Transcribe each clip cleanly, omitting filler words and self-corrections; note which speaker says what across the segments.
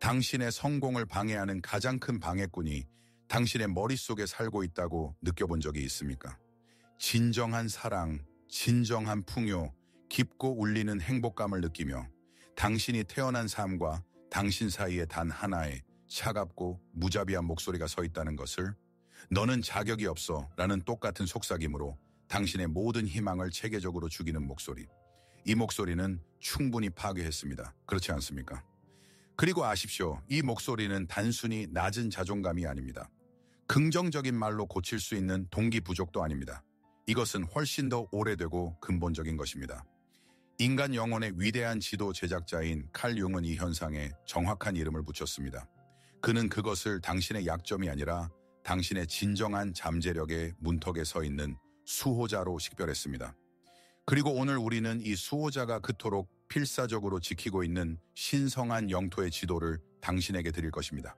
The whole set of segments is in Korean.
Speaker 1: 당신의 성공을 방해하는 가장 큰 방해꾼이 당신의 머릿속에 살고 있다고 느껴본 적이 있습니까? 진정한 사랑, 진정한 풍요, 깊고 울리는 행복감을 느끼며 당신이 태어난 삶과 당신 사이에 단 하나의 차갑고 무자비한 목소리가 서 있다는 것을, 너는 자격이 없어 라는 똑같은 속삭임으로 당신의 모든 희망을 체계적으로 죽이는 목소리. 이 목소리는 충분히 파괴했습니다. 그렇지 않습니까? 그리고 아십시오. 이 목소리는 단순히 낮은 자존감이 아닙니다. 긍정적인 말로 고칠 수 있는 동기 부족도 아닙니다. 이것은 훨씬 더 오래되고 근본적인 것입니다. 인간 영혼의 위대한 지도 제작자인 칼 융은 이 현상에 정확한 이름을 붙였습니다. 그는 그것을 당신의 약점이 아니라 당신의 진정한 잠재력의 문턱에 서 있는 수호자로 식별했습니다. 그리고 오늘 우리는 이 수호자가 그토록 필사적으로 지키고 있는 신성한 영토의 지도를 당신에게 드릴 것입니다.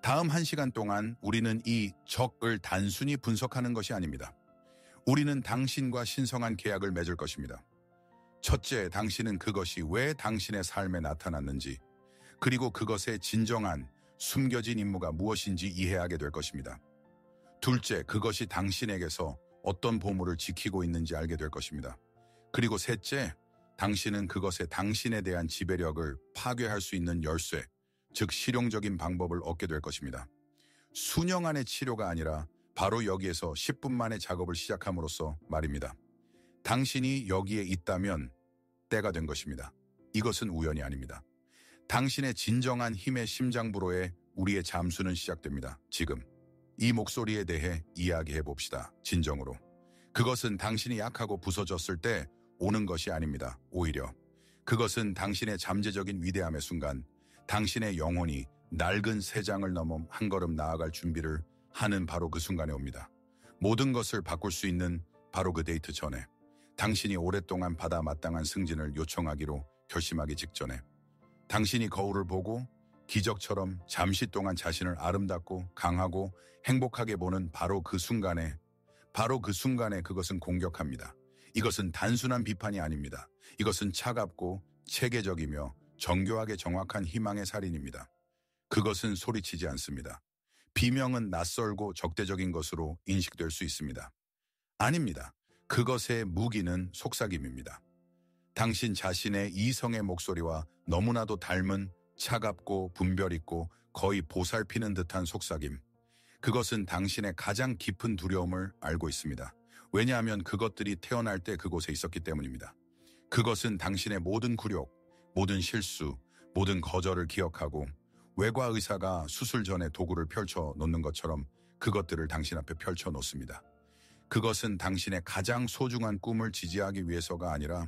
Speaker 1: 다음 1시간 동안 우리는 이 적을 단순히 분석하는 것이 아닙니다. 우리는 당신과 신성한 계약을 맺을 것입니다. 첫째, 당신은 그것이 왜 당신의 삶에 나타났는지, 그리고 그것의 진정한 숨겨진 임무가 무엇인지 이해하게 될 것입니다. 둘째, 그것이 당신에게서 어떤 보물을 지키고 있는지 알게 될 것입니다. 그리고 셋째, 당신은 그것에 당신에 대한 지배력을 파괴할 수 있는 열쇠, 즉 실용적인 방법을 얻게 될 것입니다. 수년간의 치료가 아니라 바로 여기에서 10분 만에 작업을 시작함으로써 말입니다. 당신이 여기에 있다면 때가 된 것입니다. 이것은 우연이 아닙니다. 당신의 진정한 힘의 심장부로에 우리의 잠수는 시작됩니다. 지금 이 목소리에 대해 이야기해 봅시다. 진정으로. 그것은 당신이 약하고 부서졌을 때 오는 것이 아닙니다. 오히려 그것은 당신의 잠재적인 위대함의 순간, 당신의 영혼이 낡은 새 장을 넘어 한 걸음 나아갈 준비를 하는 바로 그 순간에 옵니다. 모든 것을 바꿀 수 있는 바로 그 데이트 전에, 당신이 오랫동안 받아 마땅한 승진을 요청하기로 결심하기 직전에, 당신이 거울을 보고 기적처럼 잠시 동안 자신을 아름답고 강하고 행복하게 보는 바로 그 순간에 그것은 공격합니다. 이것은 단순한 비판이 아닙니다. 이것은 차갑고 체계적이며 정교하게 정확한 희망의 살인입니다. 그것은 소리치지 않습니다. 비명은 낯설고 적대적인 것으로 인식될 수 있습니다. 아닙니다. 그것의 무기는 속삭임입니다. 당신 자신의 이성의 목소리와 너무나도 닮은 차갑고 분별 있고 거의 보살피는 듯한 속삭임. 그것은 당신의 가장 깊은 두려움을 알고 있습니다. 왜냐하면 그것들이 태어날 때 그곳에 있었기 때문입니다. 그것은 당신의 모든 굴욕, 모든 실수, 모든 거절을 기억하고 외과 의사가 수술 전에 도구를 펼쳐 놓는 것처럼 그것들을 당신 앞에 펼쳐 놓습니다. 그것은 당신의 가장 소중한 꿈을 지지하기 위해서가 아니라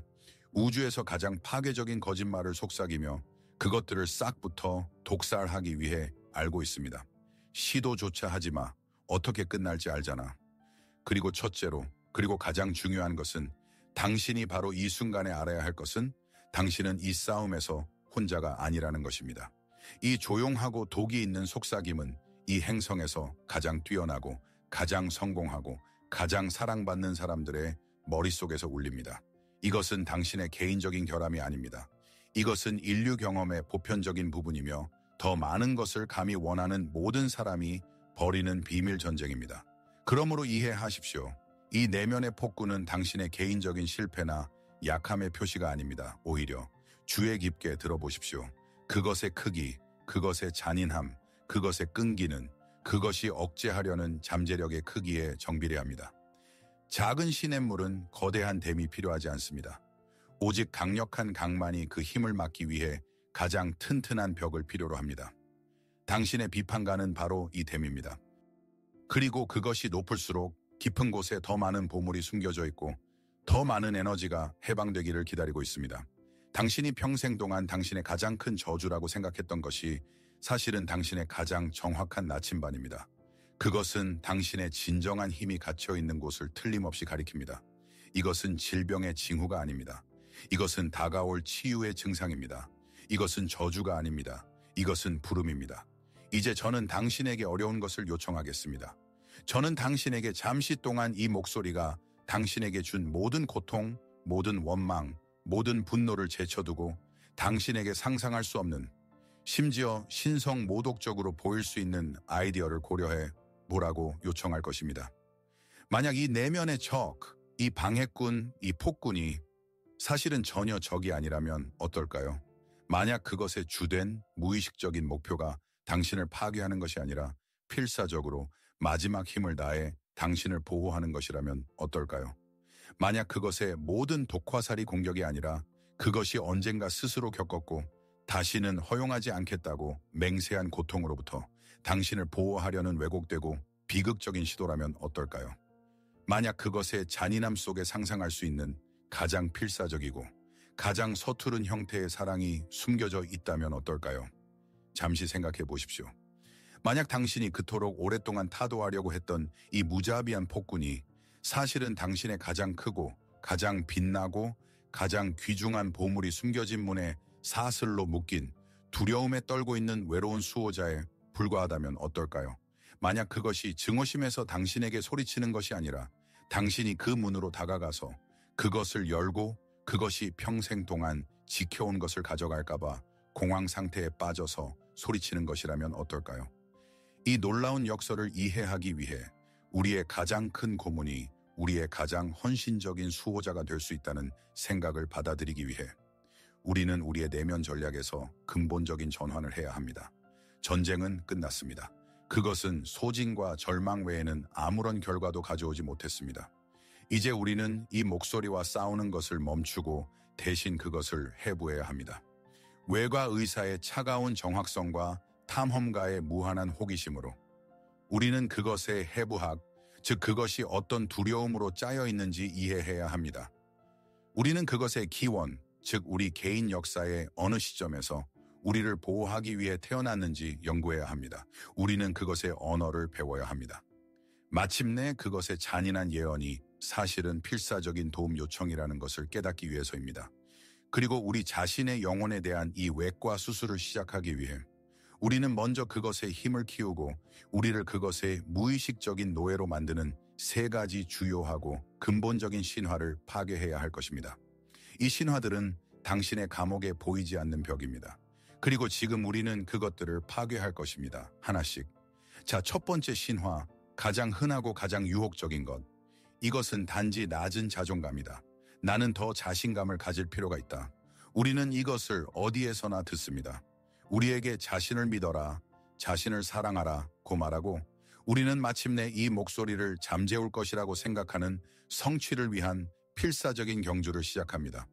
Speaker 1: 우주에서 가장 파괴적인 거짓말을 속삭이며 그것들을 싹부터 독살하기 위해 알고 있습니다. 시도조차 하지 마. 어떻게 끝날지 알잖아. 그리고 첫째로, 그리고 가장 중요한 것은, 당신이 바로 이 순간에 알아야 할 것은 당신은 이 싸움에서 혼자가 아니라는 것입니다. 이 조용하고 독이 있는 속삭임은 이 행성에서 가장 뛰어나고 가장 성공하고 가장 사랑받는 사람들의 머릿속에서 울립니다. 이것은 당신의 개인적인 결함이 아닙니다. 이것은 인류 경험의 보편적인 부분이며 더 많은 것을 감히 원하는 모든 사람이 벌이는 비밀 전쟁입니다. 그러므로 이해하십시오. 이 내면의 폭군은 당신의 개인적인 실패나 약함의 표시가 아닙니다. 오히려 주의 깊게 들어보십시오. 그것의 크기, 그것의 잔인함, 그것의 끈기는 그것이 억제하려는 잠재력의 크기에 정비례합니다. 작은 시냇물은 거대한 댐이 필요하지 않습니다. 오직 강력한 강만이 그 힘을 막기 위해 가장 튼튼한 벽을 필요로 합니다. 당신의 비판가는 바로 이 댐입니다. 그리고 그것이 높을수록 깊은 곳에 더 많은 보물이 숨겨져 있고 더 많은 에너지가 해방되기를 기다리고 있습니다. 당신이 평생 동안 당신의 가장 큰 저주라고 생각했던 것이 사실은 당신의 가장 정확한 나침반입니다. 그것은 당신의 진정한 힘이 갇혀 있는 곳을 틀림없이 가리킵니다. 이것은 질병의 징후가 아닙니다. 이것은 다가올 치유의 증상입니다. 이것은 저주가 아닙니다. 이것은 부름입니다. 이제 저는 당신에게 어려운 것을 요청하겠습니다. 저는 당신에게 잠시 동안 이 목소리가 당신에게 준 모든 고통, 모든 원망, 모든 분노를 제쳐두고 당신에게 상상할 수 없는 심지어 신성 모독적으로 보일 수 있는 아이디어를 고려해 보라고 요청할 것입니다. 만약 이 내면의 적, 이 방해꾼, 이 폭군이 사실은 전혀 적이 아니라면 어떨까요? 만약 그것의 주된 무의식적인 목표가 당신을 파괴하는 것이 아니라 필사적으로 마지막 힘을 다해 당신을 보호하는 것이라면 어떨까요? 만약 그것의 모든 독화살이 공격이 아니라 그것이 언젠가 스스로 겪었고 다시는 허용하지 않겠다고 맹세한 고통으로부터 당신을 보호하려는 왜곡되고 비극적인 시도라면 어떨까요? 만약 그것의 잔인함 속에 상상할 수 있는 가장 필사적이고 가장 서투른 형태의 사랑이 숨겨져 있다면 어떨까요? 잠시 생각해 보십시오. 만약 당신이 그토록 오랫동안 타도하려고 했던 이 무자비한 폭군이 사실은 당신의 가장 크고 가장 빛나고 가장 귀중한 보물이 숨겨진 문에 사슬로 묶인 두려움에 떨고 있는 외로운 수호자에 불과하다면 어떨까요? 만약 그것이 증오심에서 당신에게 소리치는 것이 아니라 당신이 그 문으로 다가가서 그것을 열고 그것이 평생 동안 지켜온 것을 가져갈까봐 공황 상태에 빠져서 소리치는 것이라면 어떨까요? 이 놀라운 역설을 이해하기 위해 우리의 가장 큰 고문이 우리의 가장 헌신적인 수호자가 될 수 있다는 생각을 받아들이기 위해 우리는 우리의 내면 전략에서 근본적인 전환을 해야 합니다. 전쟁은 끝났습니다. 그것은 소진과 절망 외에는 아무런 결과도 가져오지 못했습니다. 이제 우리는 이 목소리와 싸우는 것을 멈추고 대신 그것을 해부해야 합니다. 외과 의사의 차가운 정확성과 탐험가의 무한한 호기심으로 우리는 그것의 해부학, 즉 그것이 어떤 두려움으로 짜여 있는지 이해해야 합니다. 우리는 그것의 기원, 즉 우리 개인 역사의 어느 시점에서 우리를 보호하기 위해 태어났는지 연구해야 합니다. 우리는 그것의 언어를 배워야 합니다. 마침내 그것의 잔인한 예언이 사실은 필사적인 도움 요청이라는 것을 깨닫기 위해서입니다. 그리고 우리 자신의 영혼에 대한 이 외과 수술을 시작하기 위해 우리는 먼저 그것의 힘을 키우고 우리를 그것의 무의식적인 노예로 만드는 세 가지 주요하고 근본적인 신화를 파괴해야 할 것입니다. 이 신화들은 당신의 감옥에 보이지 않는 벽입니다. 그리고 지금 우리는 그것들을 파괴할 것입니다. 하나씩. 자, 첫 번째 신화, 가장 흔하고 가장 유혹적인 것. 이것은 단지 낮은 자존감이다. 나는 더 자신감을 가질 필요가 있다. 우리는 이것을 어디에서나 듣습니다. 우리에게 자신을 믿어라, 자신을 사랑하라고 말하고 우리는 마침내 이 목소리를 잠재울 것이라고 생각하는 성취를 위한 필사적인 경주를 시작합니다.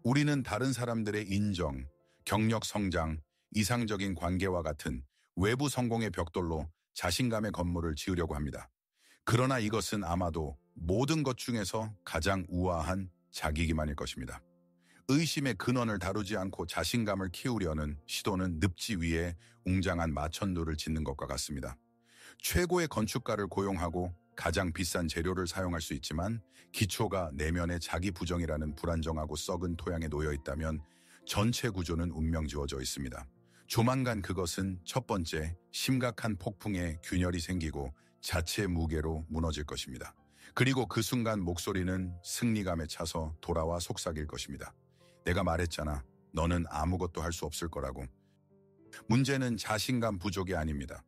Speaker 1: 우리는 다른 사람들의 인정, 경력 성장, 이상적인 관계와 같은 외부 성공의 벽돌로 자신감의 건물을 지으려고 합니다. 그러나 이것은 아마도 모든 것 중에서 가장 우아한 자기기만일 것입니다. 의심의 근원을 다루지 않고 자신감을 키우려는 시도는 늪지 위에 웅장한 마천루를 짓는 것과 같습니다. 최고의 건축가를 고용하고 가장 비싼 재료를 사용할 수 있지만 기초가 내면의 자기 부정이라는 불안정하고 썩은 토양에 놓여 있다면 전체 구조는 운명지어져 있습니다. 조만간 그것은 첫 번째 심각한 폭풍에 균열이 생기고 자체 무게로 무너질 것입니다. 그리고 그 순간 목소리는 승리감에 차서 돌아와 속삭일 것입니다. 내가 말했잖아. 너는 아무것도 할 수 없을 거라고. 문제는 자신감 부족이 아닙니다.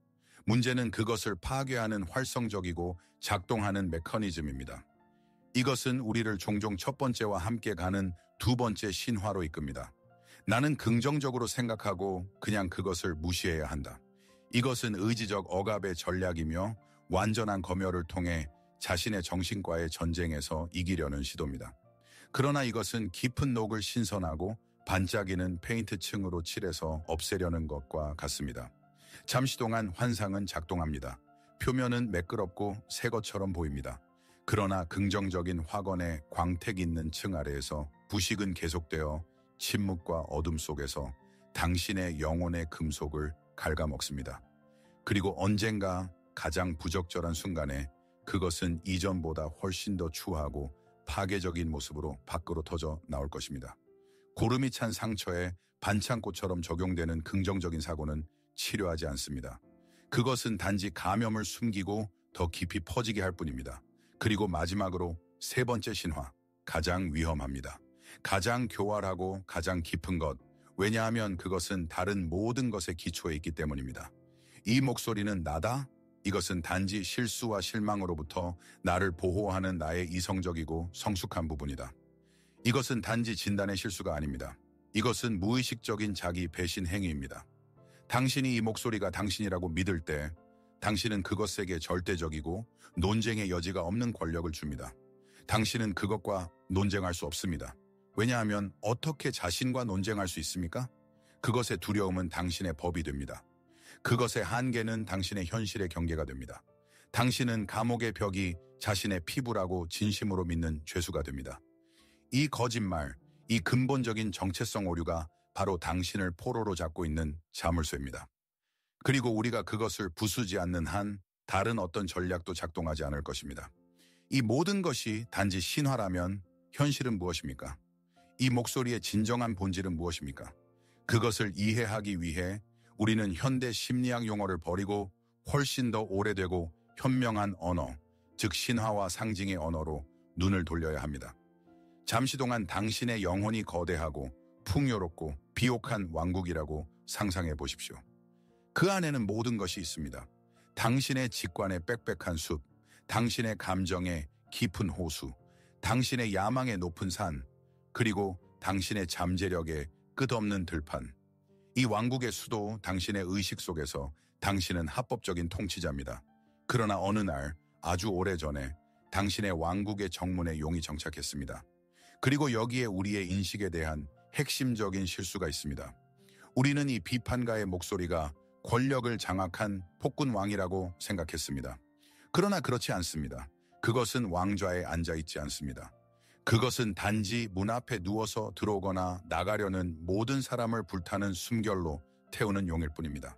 Speaker 1: 문제는 그것을 파괴하는 활성적이고 작동하는 메커니즘입니다. 이것은 우리를 종종 첫 번째와 함께 가는 두 번째 신화로 이끕니다. 나는 긍정적으로 생각하고 그냥 그것을 무시해야 한다. 이것은 의지적 억압의 전략이며 완전한 검열을 통해 자신의 정신과의 전쟁에서 이기려는 시도입니다. 그러나 이것은 깊은 녹을 신선하고 반짝이는 페인트층으로 칠해서 없애려는 것과 같습니다. 잠시 동안 환상은 작동합니다. 표면은 매끄럽고 새 것처럼 보입니다. 그러나 긍정적인 확언의 광택 있는 층 아래에서 부식은 계속되어 침묵과 어둠 속에서 당신의 영혼의 금속을 갉아먹습니다. 그리고 언젠가 가장 부적절한 순간에 그것은 이전보다 훨씬 더 추하고 파괴적인 모습으로 밖으로 터져 나올 것입니다. 고름이 찬 상처에 반창고처럼 적용되는 긍정적인 사고는 치료하지 않습니다. 그것은 단지 감염을 숨기고 더 깊이 퍼지게 할 뿐입니다. 그리고 마지막으로 세 번째 신화, 가장 위험합니다. 가장 교활하고 가장 깊은 것, 왜냐하면 그것은 다른 모든 것의 기초에 있기 때문입니다. 이 목소리는 나다? 이것은 단지 실수와 실망으로부터 나를 보호하는 나의 이성적이고 성숙한 부분이다. 이것은 단지 진단의 실수가 아닙니다. 이것은 무의식적인 자기 배신 행위입니다. 당신이 이 목소리가 당신이라고 믿을 때 당신은 그것에게 절대적이고 논쟁의 여지가 없는 권력을 줍니다. 당신은 그것과 논쟁할 수 없습니다. 왜냐하면 어떻게 자신과 논쟁할 수 있습니까? 그것의 두려움은 당신의 법이 됩니다. 그것의 한계는 당신의 현실의 경계가 됩니다. 당신은 감옥의 벽이 자신의 피부라고 진심으로 믿는 죄수가 됩니다. 이 거짓말, 이 근본적인 정체성 오류가 바로 당신을 포로로 잡고 있는 자물쇠입니다. 그리고 우리가 그것을 부수지 않는 한 다른 어떤 전략도 작동하지 않을 것입니다. 이 모든 것이 단지 신화라면 현실은 무엇입니까? 이 목소리의 진정한 본질은 무엇입니까? 그것을 이해하기 위해 우리는 현대 심리학 용어를 버리고 훨씬 더 오래되고 현명한 언어, 즉 신화와 상징의 언어로 눈을 돌려야 합니다. 잠시 동안 당신의 영혼이 거대하고 풍요롭고 비옥한 왕국이라고 상상해 보십시오. 그 안에는 모든 것이 있습니다. 당신의 직관의 빽빽한 숲, 당신의 감정의 깊은 호수, 당신의 야망의 높은 산, 그리고 당신의 잠재력의 끝없는 들판. 이 왕국의 수도 당신의 의식 속에서 당신은 합법적인 통치자입니다. 그러나 어느 날 아주 오래전에 당신의 왕국의 정문에 용이 정착했습니다. 그리고 여기에 우리의 인식에 대한 핵심적인 실수가 있습니다. 우리는 이 비판가의 목소리가 권력을 장악한 폭군 왕이라고 생각했습니다. 그러나 그렇지 않습니다. 그것은 왕좌에 앉아있지 않습니다. 그것은 단지 문 앞에 누워서 들어오거나 나가려는 모든 사람을 불타는 숨결로 태우는 용일 뿐입니다.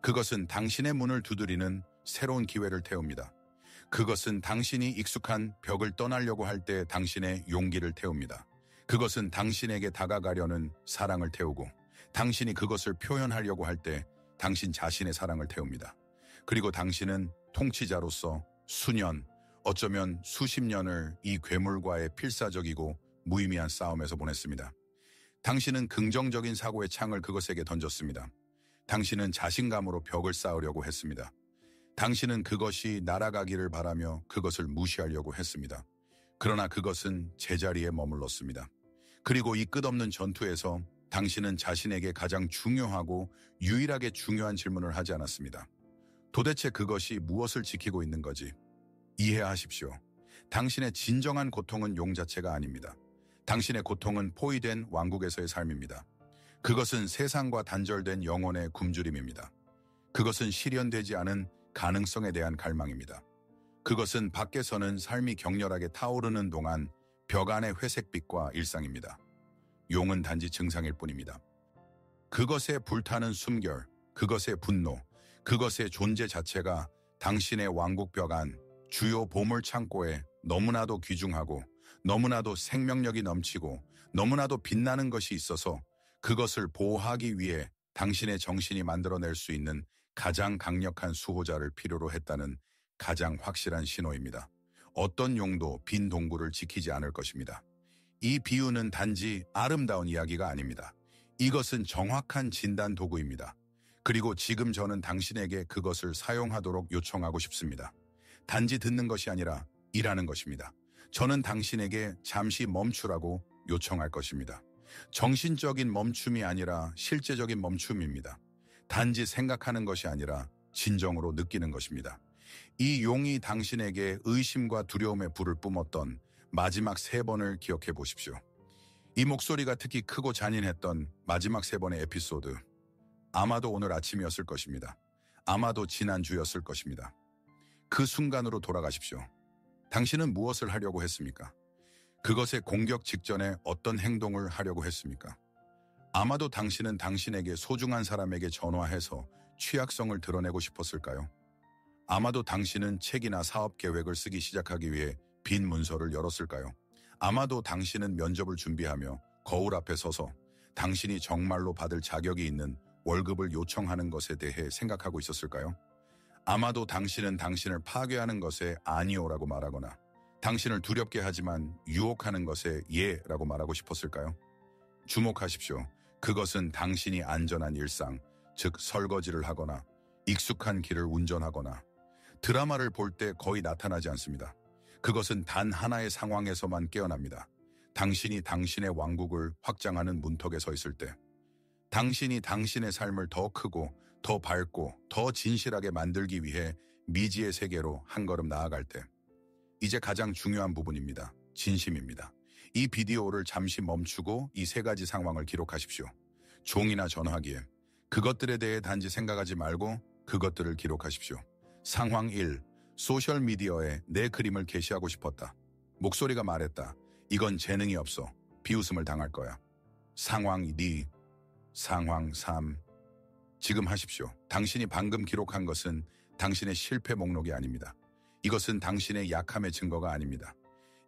Speaker 1: 그것은 당신의 문을 두드리는 새로운 기회를 태웁니다. 그것은 당신이 익숙한 벽을 떠나려고 할 때 당신의 용기를 태웁니다. 그것은 당신에게 다가가려는 사랑을 태우고 당신이 그것을 표현하려고 할 때 당신 자신의 사랑을 태웁니다. 그리고 당신은 통치자로서 수년, 어쩌면 수십 년을 이 괴물과의 필사적이고 무의미한 싸움에서 보냈습니다. 당신은 긍정적인 사고의 창을 그것에게 던졌습니다. 당신은 자신감으로 벽을 쌓으려고 했습니다. 당신은 그것이 날아가기를 바라며 그것을 무시하려고 했습니다. 그러나 그것은 제자리에 머물렀습니다. 그리고 이 끝없는 전투에서 당신은 자신에게 가장 중요하고 유일하게 중요한 질문을 하지 않았습니다. 도대체 그것이 무엇을 지키고 있는 거지? 이해하십시오. 당신의 진정한 고통은 용 자체가 아닙니다. 당신의 고통은 포위된 왕국에서의 삶입니다. 그것은 세상과 단절된 영혼의 굶주림입니다. 그것은 실현되지 않은 가능성에 대한 갈망입니다. 그것은 밖에서는 삶이 격렬하게 타오르는 동안 벽 안의 회색빛과 일상입니다. 용은 단지 증상일 뿐입니다. 그것의 불타는 숨결, 그것의 분노, 그것의 존재 자체가 당신의 왕국 벽 안 주요 보물 창고에 너무나도 귀중하고 너무나도 생명력이 넘치고 너무나도 빛나는 것이 있어서 그것을 보호하기 위해 당신의 정신이 만들어낼 수 있는 가장 강력한 수호자를 필요로 했다는 가장 확실한 신호입니다. 어떤 용도 빈 동굴을 지키지 않을 것입니다. 이 비유는 단지 아름다운 이야기가 아닙니다. 이것은 정확한 진단 도구입니다. 그리고 지금 저는 당신에게 그것을 사용하도록 요청하고 싶습니다. 단지 듣는 것이 아니라 일하는 것입니다. 저는 당신에게 잠시 멈추라고 요청할 것입니다. 정신적인 멈춤이 아니라 실제적인 멈춤입니다. 단지 생각하는 것이 아니라 진정으로 느끼는 것입니다. 이 용이 당신에게 의심과 두려움의 불을 뿜었던 마지막 3번을 기억해 보십시오. 이 목소리가 특히 크고 잔인했던 마지막 3번의 에피소드. 아마도 오늘 아침이었을 것입니다. 아마도 지난주였을 것입니다. 그 순간으로 돌아가십시오. 당신은 무엇을 하려고 했습니까? 그것의 공격 직전에 어떤 행동을 하려고 했습니까? 아마도 당신은 당신에게 소중한 사람에게 전화해서 취약성을 드러내고 싶었을까요? 아마도 당신은 책이나 사업 계획을 쓰기 시작하기 위해 빈 문서를 열었을까요? 아마도 당신은 면접을 준비하며 거울 앞에 서서 당신이 정말로 받을 자격이 있는 월급을 요청하는 것에 대해 생각하고 있었을까요? 아마도 당신은 당신을 파괴하는 것에 아니오라고 말하거나 당신을 두렵게 하지만 유혹하는 것에 예라고 말하고 싶었을까요? 주목하십시오. 그것은 당신이 안전한 일상, 즉 설거지를 하거나 익숙한 길을 운전하거나 드라마를 볼 때 거의 나타나지 않습니다. 그것은 단 하나의 상황에서만 깨어납니다. 당신이 당신의 왕국을 확장하는 문턱에 서 있을 때, 당신이 당신의 삶을 더 크고 더 밝고 더 진실하게 만들기 위해 미지의 세계로 한 걸음 나아갈 때, 이제 가장 중요한 부분입니다. 진심입니다. 이 비디오를 잠시 멈추고 이 세 가지 상황을 기록하십시오. 종이나 전화기에. 그것들에 대해 단지 생각하지 말고 그것들을 기록하십시오. 상황 1. 소셜미디어에 내 그림을 게시하고 싶었다. 목소리가 말했다. 이건 재능이 없어. 비웃음을 당할 거야. 상황 2. 상황 3. 지금 하십시오. 당신이 방금 기록한 것은 당신의 실패 목록이 아닙니다. 이것은 당신의 약함의 증거가 아닙니다.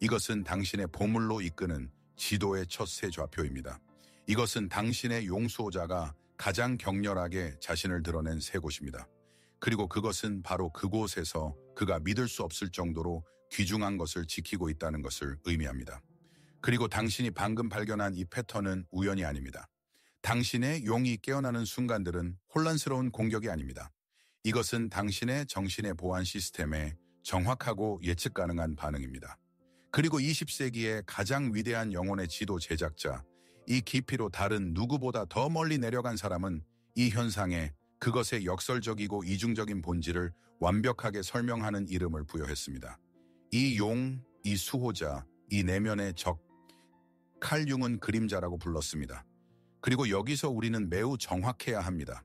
Speaker 1: 이것은 당신의 보물로 이끄는 지도의 첫 세 좌표입니다. 이것은 당신의 용수호자가 가장 격렬하게 자신을 드러낸 세 곳입니다. 그리고 그것은 바로 그곳에서 그가 믿을 수 없을 정도로 귀중한 것을 지키고 있다는 것을 의미합니다. 그리고 당신이 방금 발견한 이 패턴은 우연이 아닙니다. 당신의 용이 깨어나는 순간들은 혼란스러운 공격이 아닙니다. 이것은 당신의 정신의 보안 시스템에 정확하고 예측 가능한 반응입니다. 그리고 20세기의 가장 위대한 영혼의 지도 제작자, 이 깊이로 다른 누구보다 더 멀리 내려간 사람은 이 현상에 그것의 역설적이고 이중적인 본질을 완벽하게 설명하는 이름을 부여했습니다. 이 용, 이 수호자, 이 내면의 적, 칼융은 그림자라고 불렀습니다. 그리고 여기서 우리는 매우 정확해야 합니다.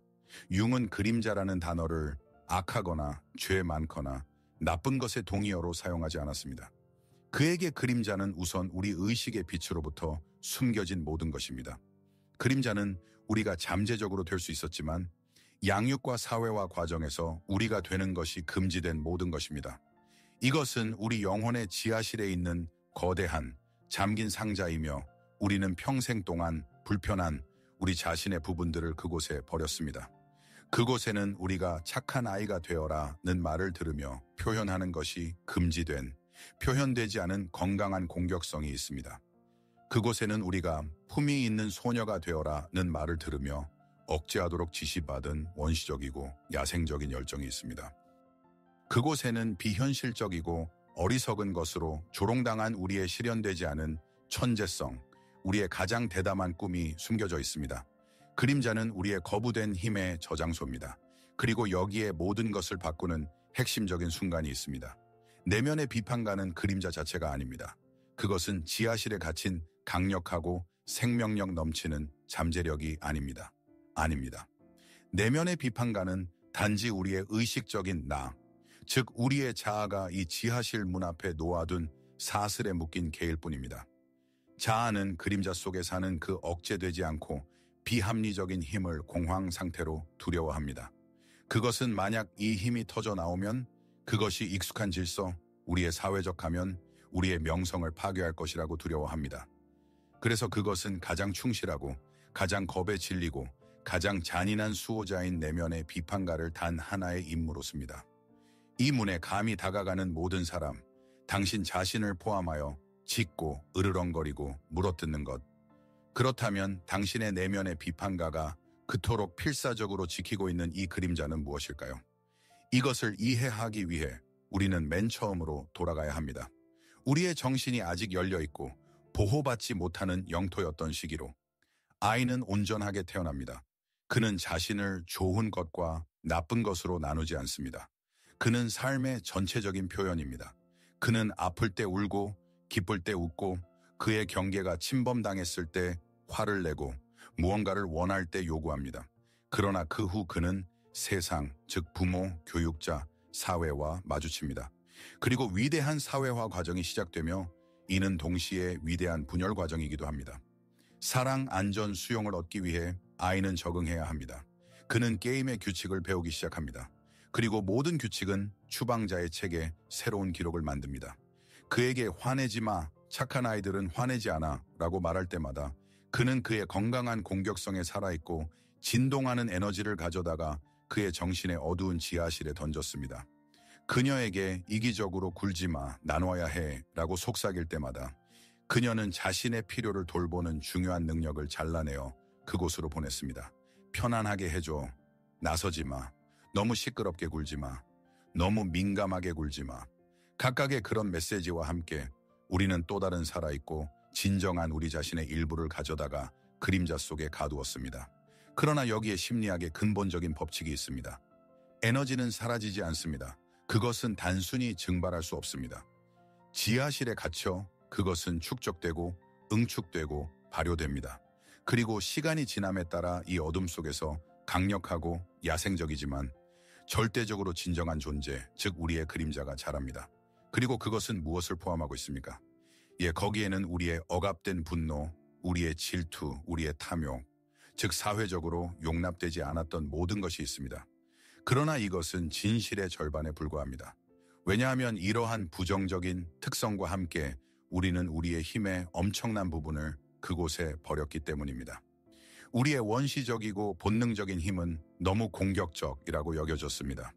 Speaker 1: 융은 그림자라는 단어를 악하거나 죄 많거나 나쁜 것의 동의어로 사용하지 않았습니다. 그에게 그림자는 우선 우리 의식의 빛으로부터 숨겨진 모든 것입니다. 그림자는 우리가 잠재적으로 될 수 있었지만 양육과 사회화 과정에서 우리가 되는 것이 금지된 모든 것입니다. 이것은 우리 영혼의 지하실에 있는 거대한 잠긴 상자이며 우리는 평생 동안 불편한 우리 자신의 부분들을 그곳에 버렸습니다. 그곳에는 우리가 착한 아이가 되어라는 말을 들으며 표현하는 것이 금지된, 표현되지 않은 건강한 공격성이 있습니다. 그곳에는 우리가 품위 있는 소녀가 되어라는 말을 들으며 억제하도록 지시받은 원시적이고 야생적인 열정이 있습니다. 그곳에는 비현실적이고 어리석은 것으로 조롱당한 우리의 실현되지 않은 천재성, 우리의 가장 대담한 꿈이 숨겨져 있습니다. 그림자는 우리의 거부된 힘의 저장소입니다. 그리고 여기에 모든 것을 바꾸는 핵심적인 순간이 있습니다. 내면의 비판가는 그림자 자체가 아닙니다. 그것은 지하실에 갇힌 강력하고 생명력 넘치는 잠재력이 아닙니다. 내면의 비판가는 단지 우리의 의식적인 나, 즉 우리의 자아가 이 지하실 문 앞에 놓아둔 사슬에 묶인 개일 뿐입니다. 자아는 그림자 속에 사는 그 억제되지 않고 비합리적인 힘을 공황 상태로 두려워합니다. 그것은 만약 이 힘이 터져 나오면 그것이 익숙한 질서, 우리의 사회적 가면, 우리의 명성을 파괴할 것이라고 두려워합니다. 그래서 그것은 가장 충실하고 가장 겁에 질리고 가장 잔인한 수호자인 내면의 비판가를 단 하나의 임무로 씁니다. 이 문에 감히 다가가는 모든 사람, 당신 자신을 포함하여 짖고 으르렁거리고 물어뜯는 것. 그렇다면 당신의 내면의 비판가가 그토록 필사적으로 지키고 있는 이 그림자는 무엇일까요? 이것을 이해하기 위해 우리는 맨 처음으로 돌아가야 합니다. 우리의 정신이 아직 열려있고 보호받지 못하는 영토였던 시기로. 아이는 온전하게 태어납니다. 그는 자신을 좋은 것과 나쁜 것으로 나누지 않습니다. 그는 삶의 전체적인 표현입니다. 그는 아플 때 울고 기쁠 때 웃고 그의 경계가 침범당했을 때 화를 내고 무언가를 원할 때 요구합니다. 그러나 그 후 그는 세상, 즉 부모, 교육자, 사회와 마주칩니다. 그리고 위대한 사회화 과정이 시작되며 이는 동시에 위대한 분열 과정이기도 합니다. 사랑, 안전, 수용을 얻기 위해 아이는 적응해야 합니다. 그는 게임의 규칙을 배우기 시작합니다. 그리고 모든 규칙은 추방자의 책에 새로운 기록을 만듭니다. 그에게 화내지 마, 착한 아이들은 화내지 않아 라고 말할 때마다 그는 그의 건강한 공격성에 살아있고 진동하는 에너지를 가져다가 그의 정신의 어두운 지하실에 던졌습니다. 그녀에게 이기적으로 굴지 마, 나눠야 해 라고 속삭일 때마다 그녀는 자신의 필요를 돌보는 중요한 능력을 잘라내어 그곳으로 보냈습니다. 편안하게 해줘. 나서지 마. 너무 시끄럽게 굴지 마. 너무 민감하게 굴지 마. 각각의 그런 메시지와 함께 우리는 또 다른 살아있고 진정한 우리 자신의 일부를 가져다가 그림자 속에 가두었습니다. 그러나 여기에 심리학의 근본적인 법칙이 있습니다. 에너지는 사라지지 않습니다. 그것은 단순히 증발할 수 없습니다. 지하실에 갇혀 그것은 축적되고 응축되고 발효됩니다. 그리고 시간이 지남에 따라 이 어둠 속에서 강력하고 야생적이지만 절대적으로 진정한 존재, 즉 우리의 그림자가 자랍니다. 그리고 그것은 무엇을 포함하고 있습니까? 거기에는 우리의 억압된 분노, 우리의 질투, 우리의 탐욕, 즉 사회적으로 용납되지 않았던 모든 것이 있습니다. 그러나 이것은 진실의 절반에 불과합니다. 왜냐하면 이러한 부정적인 특성과 함께 우리는 우리의 힘의 엄청난 부분을 그곳에 버렸기 때문입니다. 우리의 원시적이고 본능적인 힘은 너무 공격적이라고 여겨졌습니다.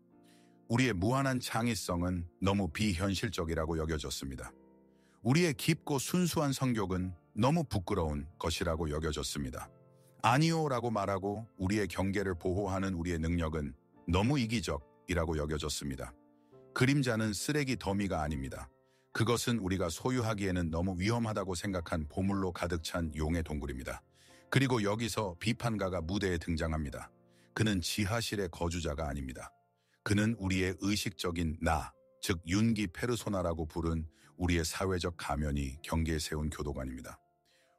Speaker 1: 우리의 무한한 창의성은 너무 비현실적이라고 여겨졌습니다. 우리의 깊고 순수한 성격은 너무 부끄러운 것이라고 여겨졌습니다. 아니요라고 말하고 우리의 경계를 보호하는 우리의 능력은 너무 이기적이라고 여겨졌습니다. 그림자는 쓰레기 더미가 아닙니다. 그것은 우리가 소유하기에는 너무 위험하다고 생각한 보물로 가득 찬 용의 동굴입니다. 그리고 여기서 비판가가 무대에 등장합니다. 그는 지하실의 거주자가 아닙니다. 그는 우리의 의식적인 나, 즉 윤기 페르소나라고 부른 우리의 사회적 가면이 경계에 세운 교도관입니다.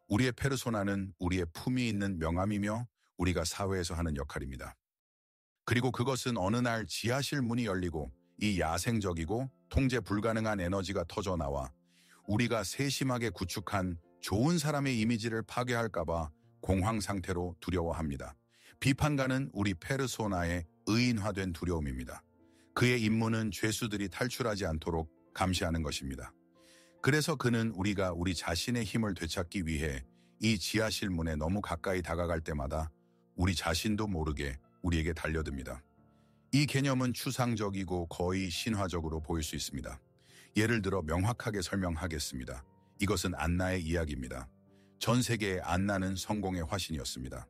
Speaker 1: 우리의 페르소나는 우리의 품이 있는 명함이며 우리가 사회에서 하는 역할입니다. 그리고 그것은 어느 날 지하실 문이 열리고 이 야생적이고 통제 불가능한 에너지가 터져나와 우리가 세심하게 구축한 좋은 사람의 이미지를 파괴할까봐 공황 상태로 두려워합니다. 비판가는 우리 페르소나의 의인화된 두려움입니다. 그의 임무는 죄수들이 탈출하지 않도록 감시하는 것입니다. 그래서 그는 우리가 우리 자신의 힘을 되찾기 위해 이 지하실 문에 너무 가까이 다가갈 때마다 우리 자신도 모르게 우리에게 달려듭니다. 이 개념은 추상적이고 거의 신화적으로 보일 수 있습니다. 예를 들어 명확하게 설명하겠습니다. 이것은 안나의 이야기입니다. 전 세계의 안나는 성공의 화신이었습니다.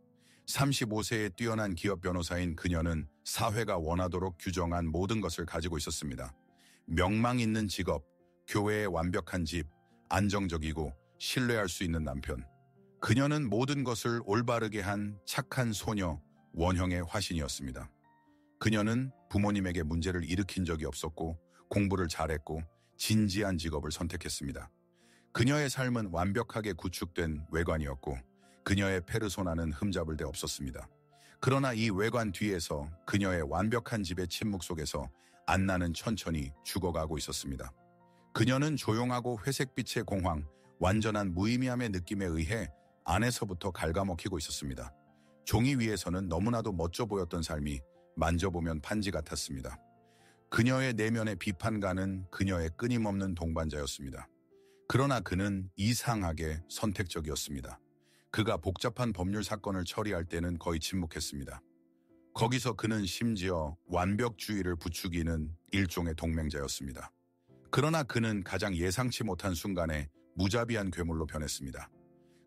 Speaker 1: 35세의 뛰어난 기업 변호사인 그녀는 사회가 원하도록 규정한 모든 것을 가지고 있었습니다. 명망 있는 직업, 교회의 완벽한 집, 안정적이고 신뢰할 수 있는 남편. 그녀는 모든 것을 올바르게 한 착한 소녀, 원형의 화신이었습니다. 그녀는 부모님에게 문제를 일으킨 적이 없었고 공부를 잘했고 진지한 직업을 선택했습니다. 그녀의 삶은 완벽하게 구축된 외관이었고 그녀의 페르소나는 흠잡을 데 없었습니다. 그러나 이 외관 뒤에서 그녀의 완벽한 집의 침묵 속에서 안나는 천천히 죽어가고 있었습니다. 그녀는 조용하고 회색빛의 공황, 완전한 무의미함의 느낌에 의해 안에서부터 갉아먹히고 있었습니다. 종이 위에서는 너무나도 멋져 보였던 삶이 만져보면 판지 같았습니다. 그녀의 내면의 비판가는 그녀의 끊임없는 동반자였습니다. 그러나 그는 이상하게 선택적이었습니다. 그가 복잡한 법률 사건을 처리할 때는 거의 침묵했습니다. 거기서 그는 심지어 완벽주의를 부추기는 일종의 동맹자였습니다. 그러나 그는 가장 예상치 못한 순간에 무자비한 괴물로 변했습니다.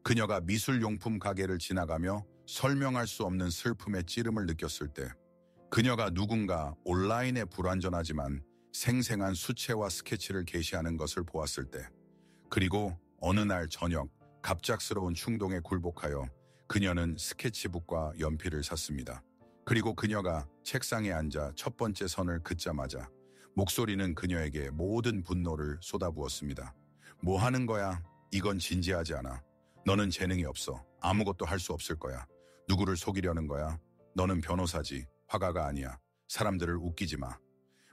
Speaker 1: 그녀가 미술용품 가게를 지나가며 설명할 수 없는 슬픔의 찌름을 느꼈을 때, 그녀가 누군가 온라인에 불완전하지만 생생한 수채화 스케치를 게시하는 것을 보았을 때, 그리고 어느 날 저녁 갑작스러운 충동에 굴복하여 그녀는 스케치북과 연필을 샀습니다. 그리고 그녀가 책상에 앉아 첫 번째 선을 긋자마자 목소리는 그녀에게 모든 분노를 쏟아부었습니다. 뭐 하는 거야? 이건 진지하지 않아. 너는 재능이 없어. 아무것도 할 수 없을 거야. 누구를 속이려는 거야? 너는 변호사지. 화가가 아니야. 사람들을 웃기지 마.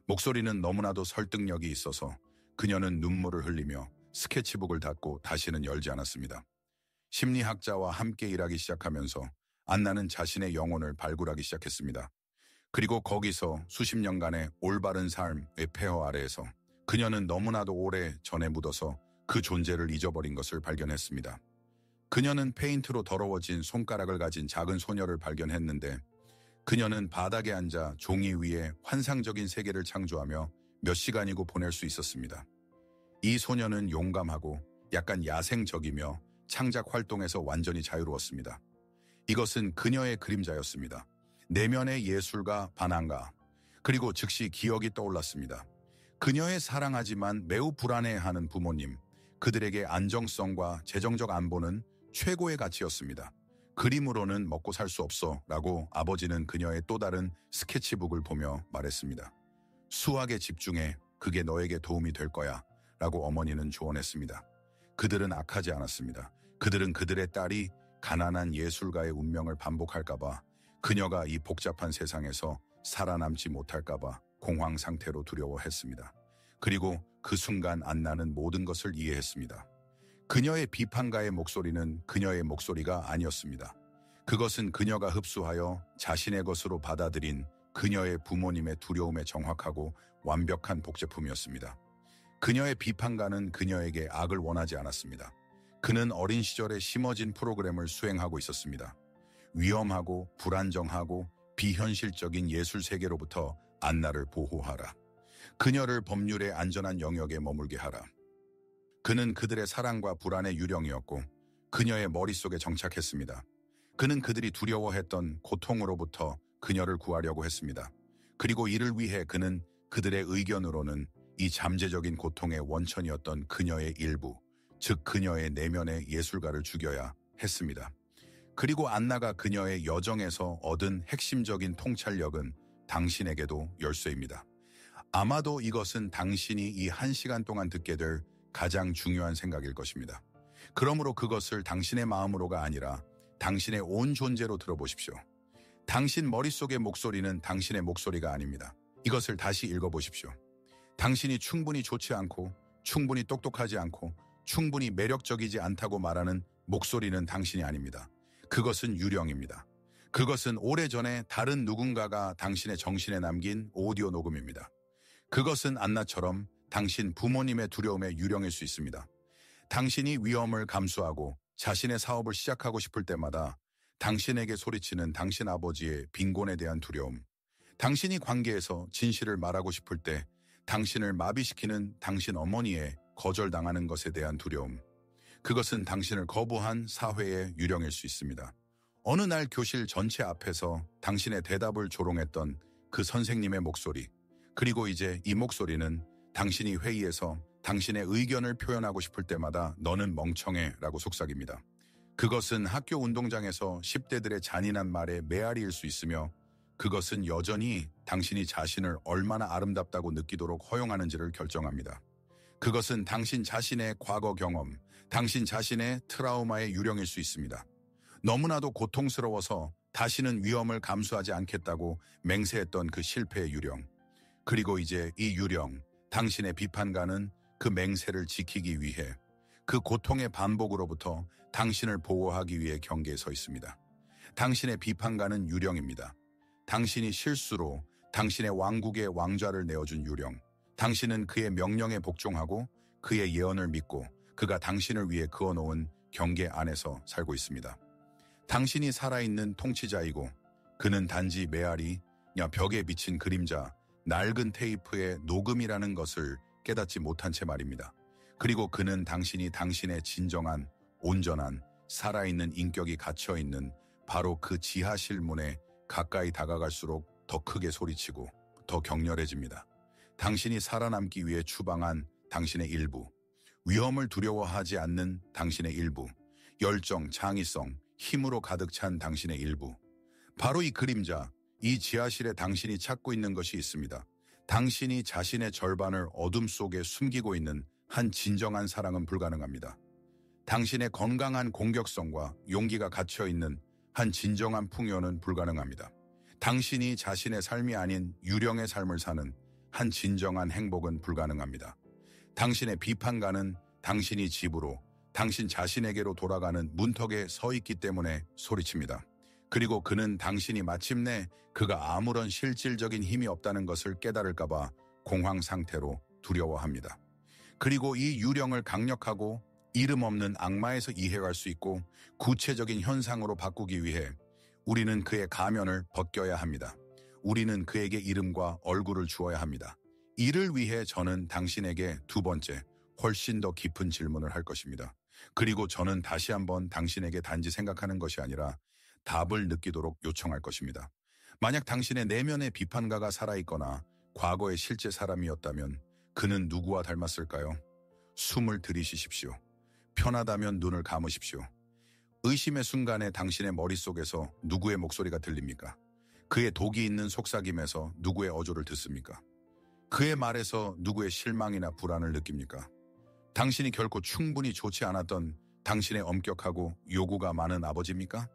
Speaker 1: 목소리는 너무나도 설득력이 있어서 그녀는 눈물을 흘리며 스케치북을 닫고 다시는 열지 않았습니다. 심리학자와 함께 일하기 시작하면서 안나는 자신의 영혼을 발굴하기 시작했습니다. 그리고 거기서 수십 년간의 올바른 삶의 폐허 아래에서 그녀는 너무나도 오래 전에 묻어서 그 존재를 잊어버린 것을 발견했습니다. 그녀는 페인트로 더러워진 손가락을 가진 작은 소녀를 발견했는데 그녀는 바닥에 앉아 종이 위에 환상적인 세계를 창조하며 몇 시간이고 보낼 수 있었습니다. 이 소녀는 용감하고 약간 야생적이며 창작 활동에서 완전히 자유로웠습니다. 이것은 그녀의 그림자였습니다. 내면의 예술가 반항가, 그리고 즉시 기억이 떠올랐습니다. 그녀의 사랑하지만 매우 불안해하는 부모님, 그들에게 안정성과 재정적 안보는 최고의 가치였습니다. 그림으로는 먹고 살 수 없어 라고 아버지는 그녀의 또 다른 스케치북을 보며 말했습니다. 수학에 집중해, 그게 너에게 도움이 될 거야 라고 어머니는 조언했습니다. 그들은 악하지 않았습니다. 그들은 그들의 딸이 가난한 예술가의 운명을 반복할까봐, 그녀가 이 복잡한 세상에서 살아남지 못할까봐 공황 상태로 두려워했습니다. 그리고 그 순간 안나는 모든 것을 이해했습니다. 그녀의 비판가의 목소리는 그녀의 목소리가 아니었습니다. 그것은 그녀가 흡수하여 자신의 것으로 받아들인 그녀의 부모님의 두려움에 정확하고 완벽한 복제품이었습니다. 그녀의 비판가는 그녀에게 악을 원하지 않았습니다. 그는 어린 시절에 심어진 프로그램을 수행하고 있었습니다. 위험하고 불안정하고 비현실적인 예술 세계로부터 안나를 보호하라. 그녀를 법률의 안전한 영역에 머물게 하라. 그는 그들의 사랑과 불안의 유령이었고 그녀의 머릿속에 정착했습니다. 그는 그들이 두려워했던 고통으로부터 그녀를 구하려고 했습니다. 그리고 이를 위해 그는 그들의 의견으로는 이 잠재적인 고통의 원천이었던 그녀의 일부, 즉 그녀의 내면의 예술가를 죽여야 했습니다. 그리고 안나가 그녀의 여정에서 얻은 핵심적인 통찰력은 당신에게도 열쇠입니다. 아마도 이것은 당신이 이 1시간 동안 듣게 될 가장 중요한 생각일 것입니다. 그러므로 그것을 당신의 마음으로가 아니라 당신의 온 존재로 들어보십시오. 당신 머릿속의 목소리는 당신의 목소리가 아닙니다. 이것을 다시 읽어보십시오. 당신이 충분히 좋지 않고, 충분히 똑똑하지 않고, 충분히 매력적이지 않다고 말하는 목소리는 당신이 아닙니다. 그것은 유령입니다. 그것은 오래전에 다른 누군가가 당신의 정신에 남긴 오디오 녹음입니다. 그것은 안나처럼 당신 부모님의 두려움의 유령일 수 있습니다. 당신이 위험을 감수하고 자신의 사업을 시작하고 싶을 때마다 당신에게 소리치는 당신 아버지의 빈곤에 대한 두려움, 당신이 관계에서 진실을 말하고 싶을 때 당신을 마비시키는 당신 어머니의 거절당하는 것에 대한 두려움, 그것은 당신을 거부한 사회의 유령일 수 있습니다. 어느 날 교실 전체 앞에서 당신의 대답을 조롱했던 그 선생님의 목소리, 그리고 이제 이 목소리는 당신이 회의에서 당신의 의견을 표현하고 싶을 때마다 너는 멍청해 라고 속삭입니다. 그것은 학교 운동장에서 10대들의 잔인한 말에 메아리일 수 있으며, 그것은 여전히 당신이 자신을 얼마나 아름답다고 느끼도록 허용하는지를 결정합니다. 그것은 당신 자신의 과거 경험, 당신 자신의 트라우마의 유령일 수 있습니다. 너무나도 고통스러워서 다시는 위험을 감수하지 않겠다고 맹세했던 그 실패의 유령. 그리고 이제 이 유령, 당신의 비판가는 그 맹세를 지키기 위해, 그 고통의 반복으로부터 당신을 보호하기 위해 경계에 서 있습니다. 당신의 비판가는 유령입니다. 당신이 실수로 당신의 왕국의 왕좌를 내어준 유령. 당신은 그의 명령에 복종하고 그의 예언을 믿고 그가 당신을 위해 그어놓은 경계 안에서 살고 있습니다. 당신이 살아있는 통치자이고 그는 단지 메아리, 벽에 비친 그림자, 낡은 테이프의 녹음이라는 것을 깨닫지 못한 채 말입니다. 그리고 그는 당신이 당신의 진정한, 온전한, 살아있는 인격이 갇혀있는 바로 그 지하실 문에 가까이 다가갈수록 더 크게 소리치고 더 격렬해집니다. 당신이 살아남기 위해 추방한 당신의 일부, 위험을 두려워하지 않는 당신의 일부, 열정, 창의성, 힘으로 가득 찬 당신의 일부. 바로 이 그림자, 이 지하실에 당신이 찾고 있는 것이 있습니다. 당신이 자신의 절반을 어둠 속에 숨기고 있는 한 진정한 사랑은 불가능합니다. 당신의 건강한 공격성과 용기가 갇혀있는 한 진정한 풍요는 불가능합니다. 당신이 자신의 삶이 아닌 유령의 삶을 사는 한 진정한 행복은 불가능합니다. 당신의 비판가는 당신이 집으로, 당신 자신에게로 돌아가는 문턱에 서 있기 때문에 소리칩니다. 그리고 그는 당신이 마침내 그가 아무런 실질적인 힘이 없다는 것을 깨달을까봐 공황 상태로 두려워합니다. 그리고 이 유령을 강력하고 이름 없는 악마에서 이해할 수 있고 구체적인 현상으로 바꾸기 위해 우리는 그의 가면을 벗겨야 합니다. 우리는 그에게 이름과 얼굴을 주어야 합니다. 이를 위해 저는 당신에게 두 번째, 훨씬 더 깊은 질문을 할 것입니다. 그리고 저는 다시 한번 당신에게 단지 생각하는 것이 아니라 답을 느끼도록 요청할 것입니다. 만약 당신의 내면의 비판가가 살아있거나 과거의 실제 사람이었다면 그는 누구와 닮았을까요? 숨을 들이쉬십시오. 편하다면 눈을 감으십시오. 의심의 순간에 당신의 머릿속에서 누구의 목소리가 들립니까? 그의 독이 있는 속삭임에서 누구의 어조를 듣습니까? 그의 말에서 누구의 실망이나 불안을 느낍니까? 당신이 결코 충분히 좋지 않았던 당신의 엄격하고 요구가 많은 아버지입니까?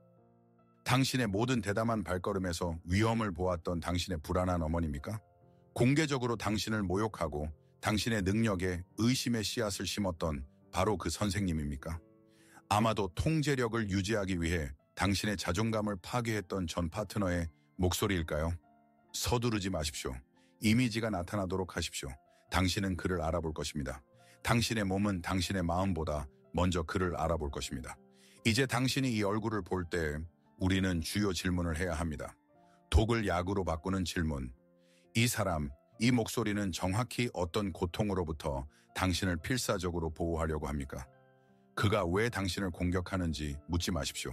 Speaker 1: 당신의 모든 대담한 발걸음에서 위험을 보았던 당신의 불안한 어머니입니까? 공개적으로 당신을 모욕하고 당신의 능력에 의심의 씨앗을 심었던 바로 그 선생님입니까? 아마도 통제력을 유지하기 위해 당신의 자존감을 파괴했던 전 파트너의 목소리일까요? 서두르지 마십시오. 이미지가 나타나도록 하십시오. 당신은 그를 알아볼 것입니다. 당신의 몸은 당신의 마음보다 먼저 그를 알아볼 것입니다. 이제 당신이 이 얼굴을 볼 때 우리는 주요 질문을 해야 합니다. 독을 약으로 바꾸는 질문. 이 사람, 이 목소리는 정확히 어떤 고통으로부터 당신을 필사적으로 보호하려고 합니까? 그가 왜 당신을 공격하는지 묻지 마십시오.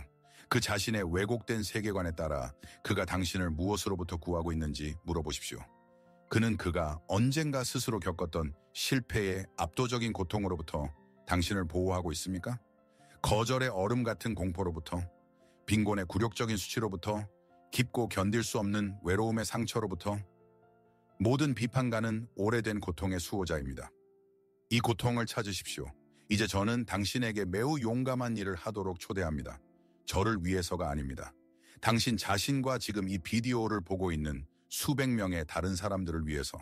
Speaker 1: 그 자신의 왜곡된 세계관에 따라 그가 당신을 무엇으로부터 구하고 있는지 물어보십시오. 그가 언젠가 스스로 겪었던 실패의 압도적인 고통으로부터 당신을 보호하고 있습니까? 거절의 얼음 같은 공포로부터, 빈곤의 굴욕적인 수치로부터, 깊고 견딜 수 없는 외로움의 상처로부터. 모든 비판가는 오래된 고통의 수호자입니다. 이 고통을 찾으십시오. 이제 저는 당신에게 매우 용감한 일을 하도록 초대합니다. 저를 위해서가 아닙니다. 당신 자신과 지금 이 비디오를 보고 있는 수백 명의 다른 사람들을 위해서.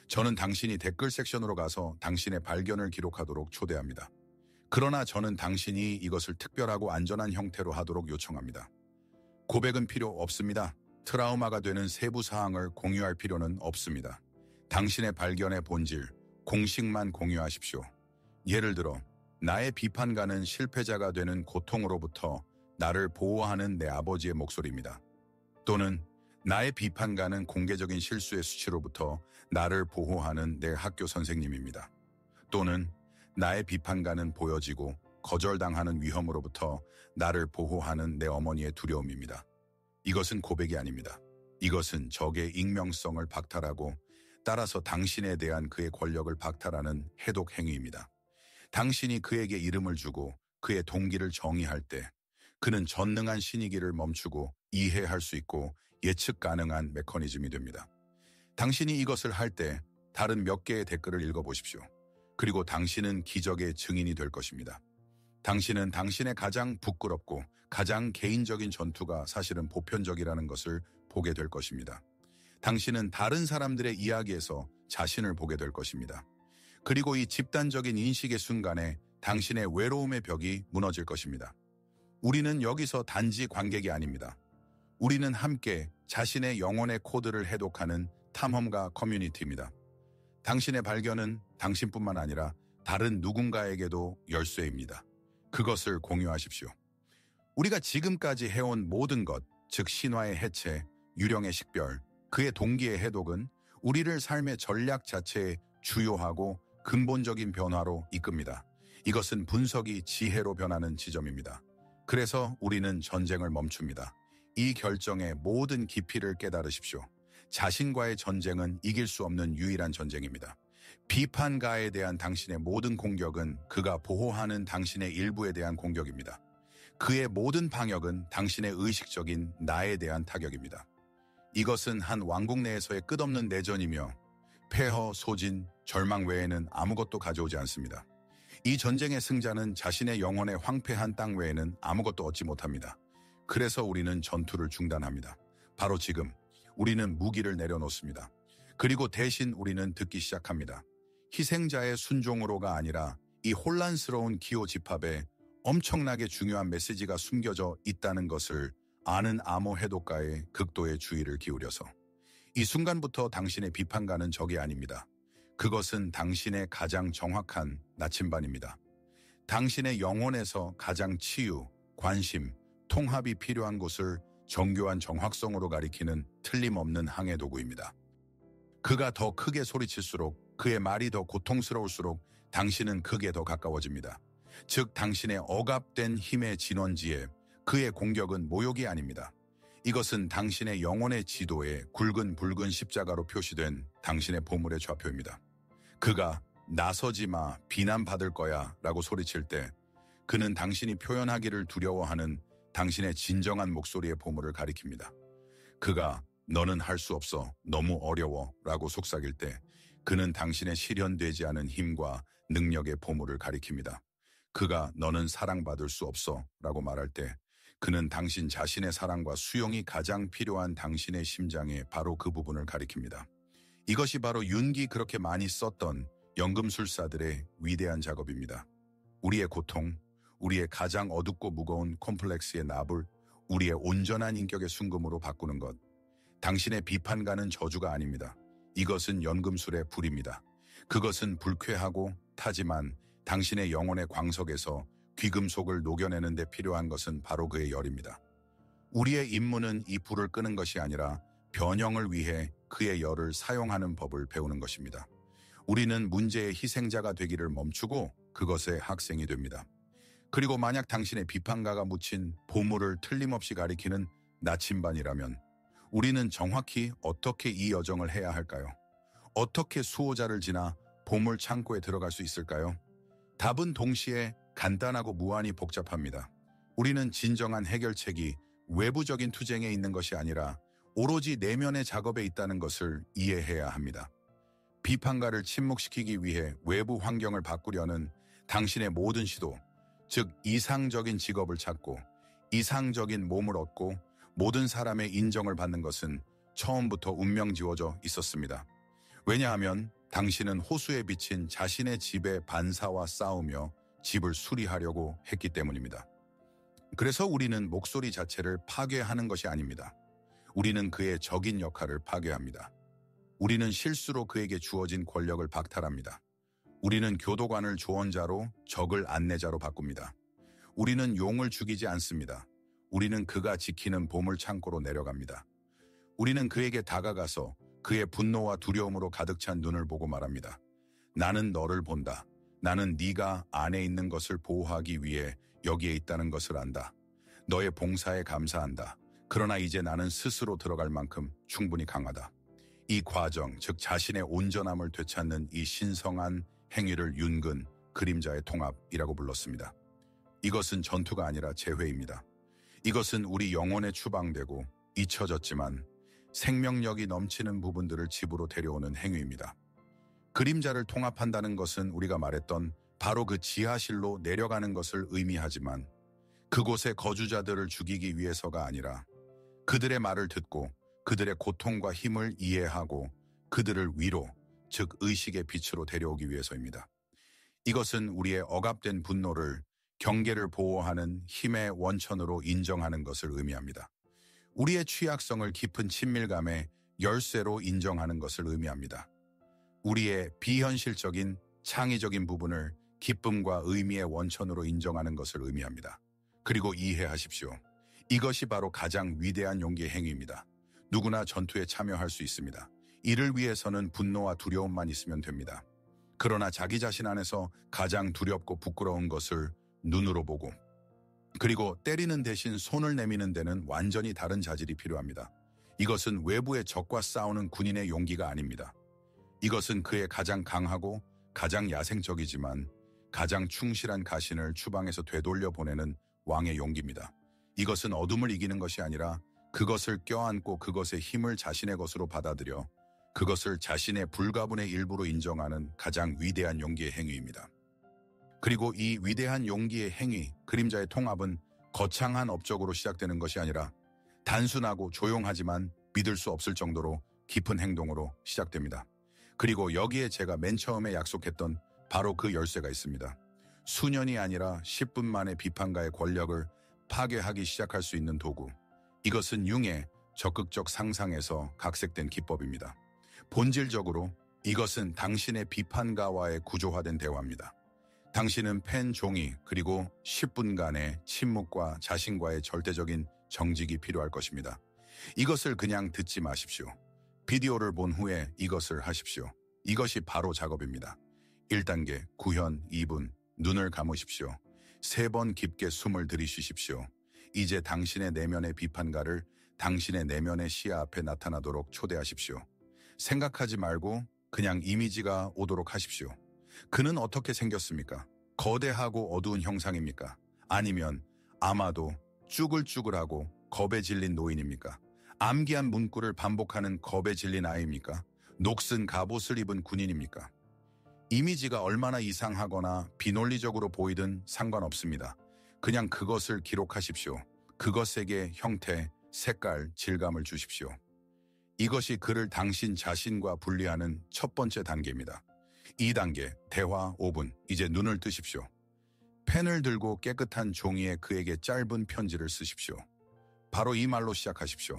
Speaker 1: 저는 당신이 댓글 섹션으로 가서 당신의 발견을 기록하도록 초대합니다. 그러나 저는 당신이 이것을 특별하고 안전한 형태로 하도록 요청합니다. 고백은 필요 없습니다. 트라우마가 되는 세부 사항을 공유할 필요는 없습니다. 당신의 발견의 본질, 공식만 공유하십시오. 예를 들어, 나의 비판가는 실패자가 되는 고통으로부터 나를 보호하는 내 아버지의 목소리입니다. 또는 나의 비판가는 공개적인 실수의 수치로부터 나를 보호하는 내 학교 선생님입니다. 또는 나의 비판가는 보여지고 거절당하는 위험으로부터 나를 보호하는 내 어머니의 두려움입니다. 이것은 고백이 아닙니다. 이것은 적의 익명성을 박탈하고 따라서 당신에 대한 그의 권력을 박탈하는 해독 행위입니다. 당신이 그에게 이름을 주고 그의 동기를 정의할 때 그는 전능한 신이기를 멈추고 이해할 수 있고 예측 가능한 메커니즘이 됩니다. 당신이 이것을 할 때 다른 몇 개의 댓글을 읽어보십시오. 그리고 당신은 기적의 증인이 될 것입니다. 당신은 당신의 가장 부끄럽고 가장 개인적인 전투가 사실은 보편적이라는 것을 보게 될 것입니다. 당신은 다른 사람들의 이야기에서 자신을 보게 될 것입니다. 그리고 이 집단적인 인식의 순간에 당신의 외로움의 벽이 무너질 것입니다. 우리는 여기서 단지 관객이 아닙니다. 우리는 함께 자신의 영혼의 코드를 해독하는 탐험가 커뮤니티입니다. 당신의 발견은 당신뿐만 아니라 다른 누군가에게도 열쇠입니다. 그것을 공유하십시오. 우리가 지금까지 해온 모든 것, 즉 신화의 해체, 유령의 식별, 그의 동기의 해독은 우리를 삶의 전략 자체의 주요하고 근본적인 변화로 이끕니다. 이것은 분석이 지혜로 변하는 지점입니다. 그래서 우리는 전쟁을 멈춥니다. 이 결정의 모든 깊이를 깨달으십시오. 자신과의 전쟁은 이길 수 없는 유일한 전쟁입니다. 비판가에 대한 당신의 모든 공격은 그가 보호하는 당신의 일부에 대한 공격입니다. 그의 모든 방역은 당신의 의식적인 나에 대한 타격입니다. 이것은 한 왕국 내에서의 끝없는 내전이며 폐허, 소진, 절망 외에는 아무것도 가져오지 않습니다. 이 전쟁의 승자는 자신의 영혼의 황폐한 땅 외에는 아무것도 얻지 못합니다. 그래서 우리는 전투를 중단합니다. 바로 지금 우리는 무기를 내려놓습니다. 그리고 대신 우리는 듣기 시작합니다. 희생자의 순종으로가 아니라 이 혼란스러운 기호 집합에 엄청나게 중요한 메시지가 숨겨져 있다는 것을 아는 암호 해독가의 극도의 주의를 기울여서 이 순간부터 당신의 비판가는 적이 아닙니다. 그것은 당신의 가장 정확한 나침반입니다. 당신의 영혼에서 가장 치유, 관심, 통합이 필요한 곳을 정교한 정확성으로 가리키는 틀림없는 항해 도구입니다. 그가 더 크게 소리칠수록 그의 말이 더 고통스러울수록 당신은 극에 더 가까워집니다. 즉 당신의 억압된 힘의 진원지에 그의 공격은 모욕이 아닙니다. 이것은 당신의 영혼의 지도에 굵은 붉은 십자가로 표시된 당신의 보물의 좌표입니다. 그가 나서지 마, 비난받을 거야 라고 소리칠 때 그는 당신이 표현하기를 두려워하는 당신의 진정한 목소리의 보물을 가리킵니다. 그가 너는 할 수 없어, 너무 어려워 라고 속삭일 때 그는 당신의 실현되지 않은 힘과 능력의 보물을 가리킵니다. 그가 너는 사랑받을 수 없어 라고 말할 때 그는 당신 자신의 사랑과 수용이 가장 필요한 당신의 심장에 바로 그 부분을 가리킵니다. 이것이 바로 윤기 그렇게 많이 썼던 연금술사들의 위대한 작업입니다. 우리의 고통, 우리의 가장 어둡고 무거운 콤플렉스의 납을 우리의 온전한 인격의 순금으로 바꾸는 것. 당신의 비판가는 저주가 아닙니다. 이것은 연금술의 불입니다. 그것은 불쾌하고 타지만 당신의 영혼의 광석에서 귀금속을 녹여내는 데 필요한 것은 바로 그의 열입니다. 우리의 임무는 이 불을 끄는 것이 아니라 변형을 위해 그의 열을 사용하는 법을 배우는 것입니다. 우리는 문제의 희생자가 되기를 멈추고 그것의 학생이 됩니다. 그리고 만약 당신의 비판가가 묻힌 보물을 틀림없이 가리키는 나침반이라면 우리는 정확히 어떻게 이 여정을 해야 할까요? 어떻게 수호자를 지나 보물 창고에 들어갈 수 있을까요? 답은 동시에 간단하고 무한히 복잡합니다. 우리는 진정한 해결책이 외부적인 투쟁에 있는 것이 아니라 오로지 내면의 작업에 있다는 것을 이해해야 합니다. 비판가를 침묵시키기 위해 외부 환경을 바꾸려는 당신의 모든 시도, 즉 이상적인 직업을 찾고 이상적인 몸을 얻고 모든 사람의 인정을 받는 것은 처음부터 운명지어져 있었습니다. 왜냐하면 당신은 호수에 비친 자신의 집의 반사와 싸우며 집을 수리하려고 했기 때문입니다. 그래서 우리는 목소리 자체를 파괴하는 것이 아닙니다. 우리는 그의 적인 역할을 파괴합니다. 우리는 실수로 그에게 주어진 권력을 박탈합니다. 우리는 교도관을 조언자로 적을 안내자로 바꿉니다. 우리는 용을 죽이지 않습니다. 우리는 그가 지키는 보물 창고로 내려갑니다. 우리는 그에게 다가가서 그의 분노와 두려움으로 가득 찬 눈을 보고 말합니다. 나는 너를 본다. 나는 네가 안에 있는 것을 보호하기 위해 여기에 있다는 것을 안다. 너의 봉사에 감사한다. 그러나 이제 나는 스스로 들어갈 만큼 충분히 강하다. 이 과정, 즉 자신의 온전함을 되찾는 이 신성한 행위를 윤근, 그림자의 통합이라고 불렀습니다. 이것은 전투가 아니라 재회입니다. 이것은 우리 영혼에 추방되고 잊혀졌지만 생명력이 넘치는 부분들을 집으로 데려오는 행위입니다. 그림자를 통합한다는 것은 우리가 말했던 바로 그 지하실로 내려가는 것을 의미하지만 그곳의 거주자들을 죽이기 위해서가 아니라 그들의 말을 듣고 그들의 고통과 힘을 이해하고 그들을 위로, 즉 의식의 빛으로 데려오기 위해서입니다. 이것은 우리의 억압된 분노를 경계를 보호하는 힘의 원천으로 인정하는 것을 의미합니다. 우리의 취약성을 깊은 친밀감의 열쇠로 인정하는 것을 의미합니다. 우리의 비현실적인 창의적인 부분을 기쁨과 의미의 원천으로 인정하는 것을 의미합니다. 그리고 이해하십시오. 이것이 바로 가장 위대한 용기의 행위입니다. 누구나 전투에 참여할 수 있습니다. 이를 위해서는 분노와 두려움만 있으면 됩니다. 그러나 자기 자신 안에서 가장 두렵고 부끄러운 것을 눈으로 보고 그리고 때리는 대신 손을 내미는 데는 완전히 다른 자질이 필요합니다. 이것은 외부의 적과 싸우는 군인의 용기가 아닙니다. 이것은 그의 가장 강하고 가장 야생적이지만 가장 충실한 가신을 추방해서 되돌려 보내는 왕의 용기입니다. 이것은 어둠을 이기는 것이 아니라 그것을 껴안고 그것의 힘을 자신의 것으로 받아들여 그것을 자신의 불가분의 일부로 인정하는 가장 위대한 용기의 행위입니다. 그리고 이 위대한 용기의 행위, 그림자의 통합은 거창한 업적으로 시작되는 것이 아니라 단순하고 조용하지만 믿을 수 없을 정도로 깊은 행동으로 시작됩니다. 그리고 여기에 제가 맨 처음에 약속했던 바로 그 열쇠가 있습니다. 수년이 아니라 10분 만에 비판가의 권력을 파괴하기 시작할 수 있는 도구. 이것은 융의 적극적 상상에서 각색된 기법입니다. 본질적으로 이것은 당신의 비판가와의 구조화된 대화입니다. 당신은 펜 종이 그리고 10분간의 침묵과 자신과의 절대적인 정직이 필요할 것입니다. 이것을 그냥 듣지 마십시오. 비디오를 본 후에 이것을 하십시오. 이것이 바로 작업입니다. 1단계, 구현 2분, 눈을 감으십시오. 3번 깊게 숨을 들이쉬십시오. 이제 당신의 내면의 비판가를 당신의 내면의 시야 앞에 나타나도록 초대하십시오. 생각하지 말고 그냥 이미지가 오도록 하십시오. 그는 어떻게 생겼습니까? 거대하고 어두운 형상입니까? 아니면 아마도 쭈글쭈글하고 겁에 질린 노인입니까? 암기한 문구를 반복하는 겁에 질린 아이입니까? 녹슨 갑옷을 입은 군인입니까? 이미지가 얼마나 이상하거나 비논리적으로 보이든 상관없습니다. 그냥 그것을 기록하십시오. 그것에게 형태, 색깔, 질감을 주십시오. 이것이 그를 당신 자신과 분리하는 첫 번째 단계입니다. 2단계, 대화 5분. 이제 눈을 뜨십시오. 펜을 들고 깨끗한 종이에 그에게 짧은 편지를 쓰십시오. 바로 이 말로 시작하십시오.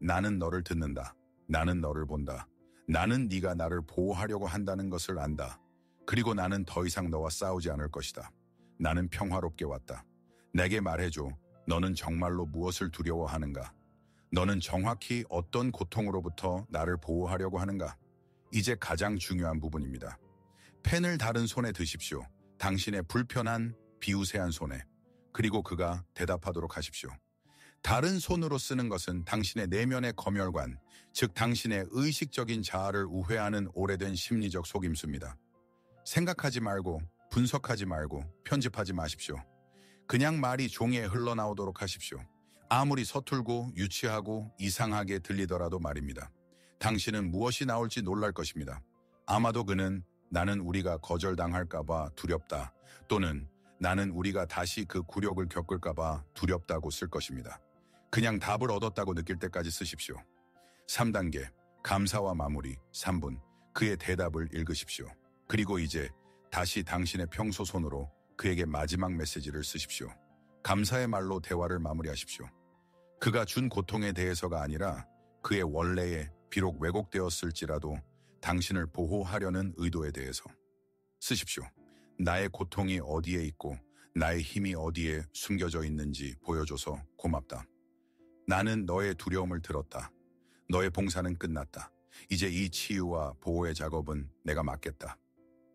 Speaker 1: 나는 너를 듣는다. 나는 너를 본다. 나는 네가 나를 보호하려고 한다는 것을 안다. 그리고 나는 더 이상 너와 싸우지 않을 것이다. 나는 평화롭게 왔다. 내게 말해줘. 너는 정말로 무엇을 두려워하는가? 너는 정확히 어떤 고통으로부터 나를 보호하려고 하는가? 이제 가장 중요한 부분입니다. 펜을 다른 손에 드십시오. 당신의 불편한, 비우세한 손에. 그리고 그가 대답하도록 하십시오. 다른 손으로 쓰는 것은 당신의 내면의 검열관, 즉 당신의 의식적인 자아를 우회하는 오래된 심리적 속임수입니다. 생각하지 말고, 분석하지 말고, 편집하지 마십시오. 그냥 말이 종이에 흘러나오도록 하십시오. 아무리 서툴고 유치하고 이상하게 들리더라도 말입니다. 당신은 무엇이 나올지 놀랄 것입니다. 아마도 그는 나는 우리가 거절당할까봐 두렵다, 또는 나는 우리가 다시 그 굴욕을 겪을까봐 두렵다고 쓸 것입니다. 그냥 답을 얻었다고 느낄 때까지 쓰십시오. 3단계, 감사와 마무리 3분. 그의 대답을 읽으십시오. 그리고 이제 다시 당신의 평소 손으로 그에게 마지막 메시지를 쓰십시오. 감사의 말로 대화를 마무리하십시오. 그가 준 고통에 대해서가 아니라 그의 원래의 비록 왜곡되었을지라도 당신을 보호하려는 의도에 대해서 쓰십시오. 나의 고통이 어디에 있고 나의 힘이 어디에 숨겨져 있는지 보여줘서 고맙다. 나는 너의 두려움을 들었다. 너의 봉사는 끝났다. 이제 이 치유와 보호의 작업은 내가 맡겠다.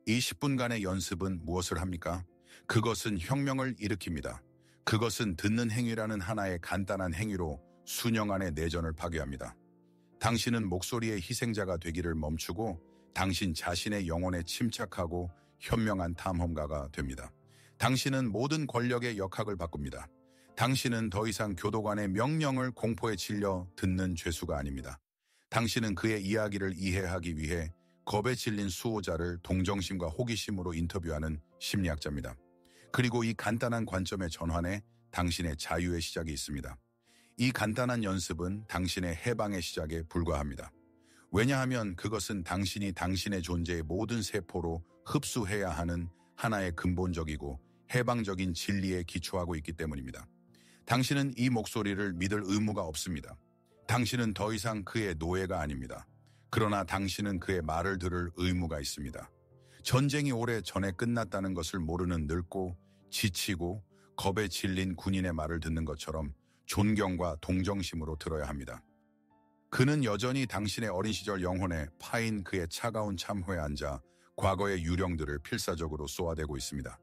Speaker 1: 이 10분간의 연습은 무엇을 합니까? 그것은 혁명을 일으킵니다. 그것은 듣는 행위라는 하나의 간단한 행위로 수년간의 내전을 파괴합니다. 당신은 목소리의 희생자가 되기를 멈추고 당신 자신의 영혼에 침착하고 현명한 탐험가가 됩니다. 당신은 모든 권력의 역학을 바꿉니다. 당신은 더 이상 교도관의 명령을 공포에 질려 듣는 죄수가 아닙니다. 당신은 그의 이야기를 이해하기 위해 겁에 질린 수호자를 동정심과 호기심으로 인터뷰하는 심리학자입니다. 그리고 이 간단한 관점의 전환에 당신의 자유의 시작이 있습니다. 이 간단한 연습은 당신의 해방의 시작에 불과합니다. 왜냐하면 그것은 당신이 당신의 존재의 모든 세포로 흡수해야 하는 하나의 근본적이고 해방적인 진리에 기초하고 있기 때문입니다. 당신은 이 목소리를 믿을 의무가 없습니다. 당신은 더 이상 그의 노예가 아닙니다. 그러나 당신은 그의 말을 들을 의무가 있습니다. 전쟁이 오래 전에 끝났다는 것을 모르는 늙고 지치고 겁에 질린 군인의 말을 듣는 것처럼 존경과 동정심으로 들어야 합니다. 그는 여전히 당신의 어린 시절 영혼에 파인 그의 차가운 참호에 앉아 과거의 유령들을 필사적으로 쏘아대고 있습니다.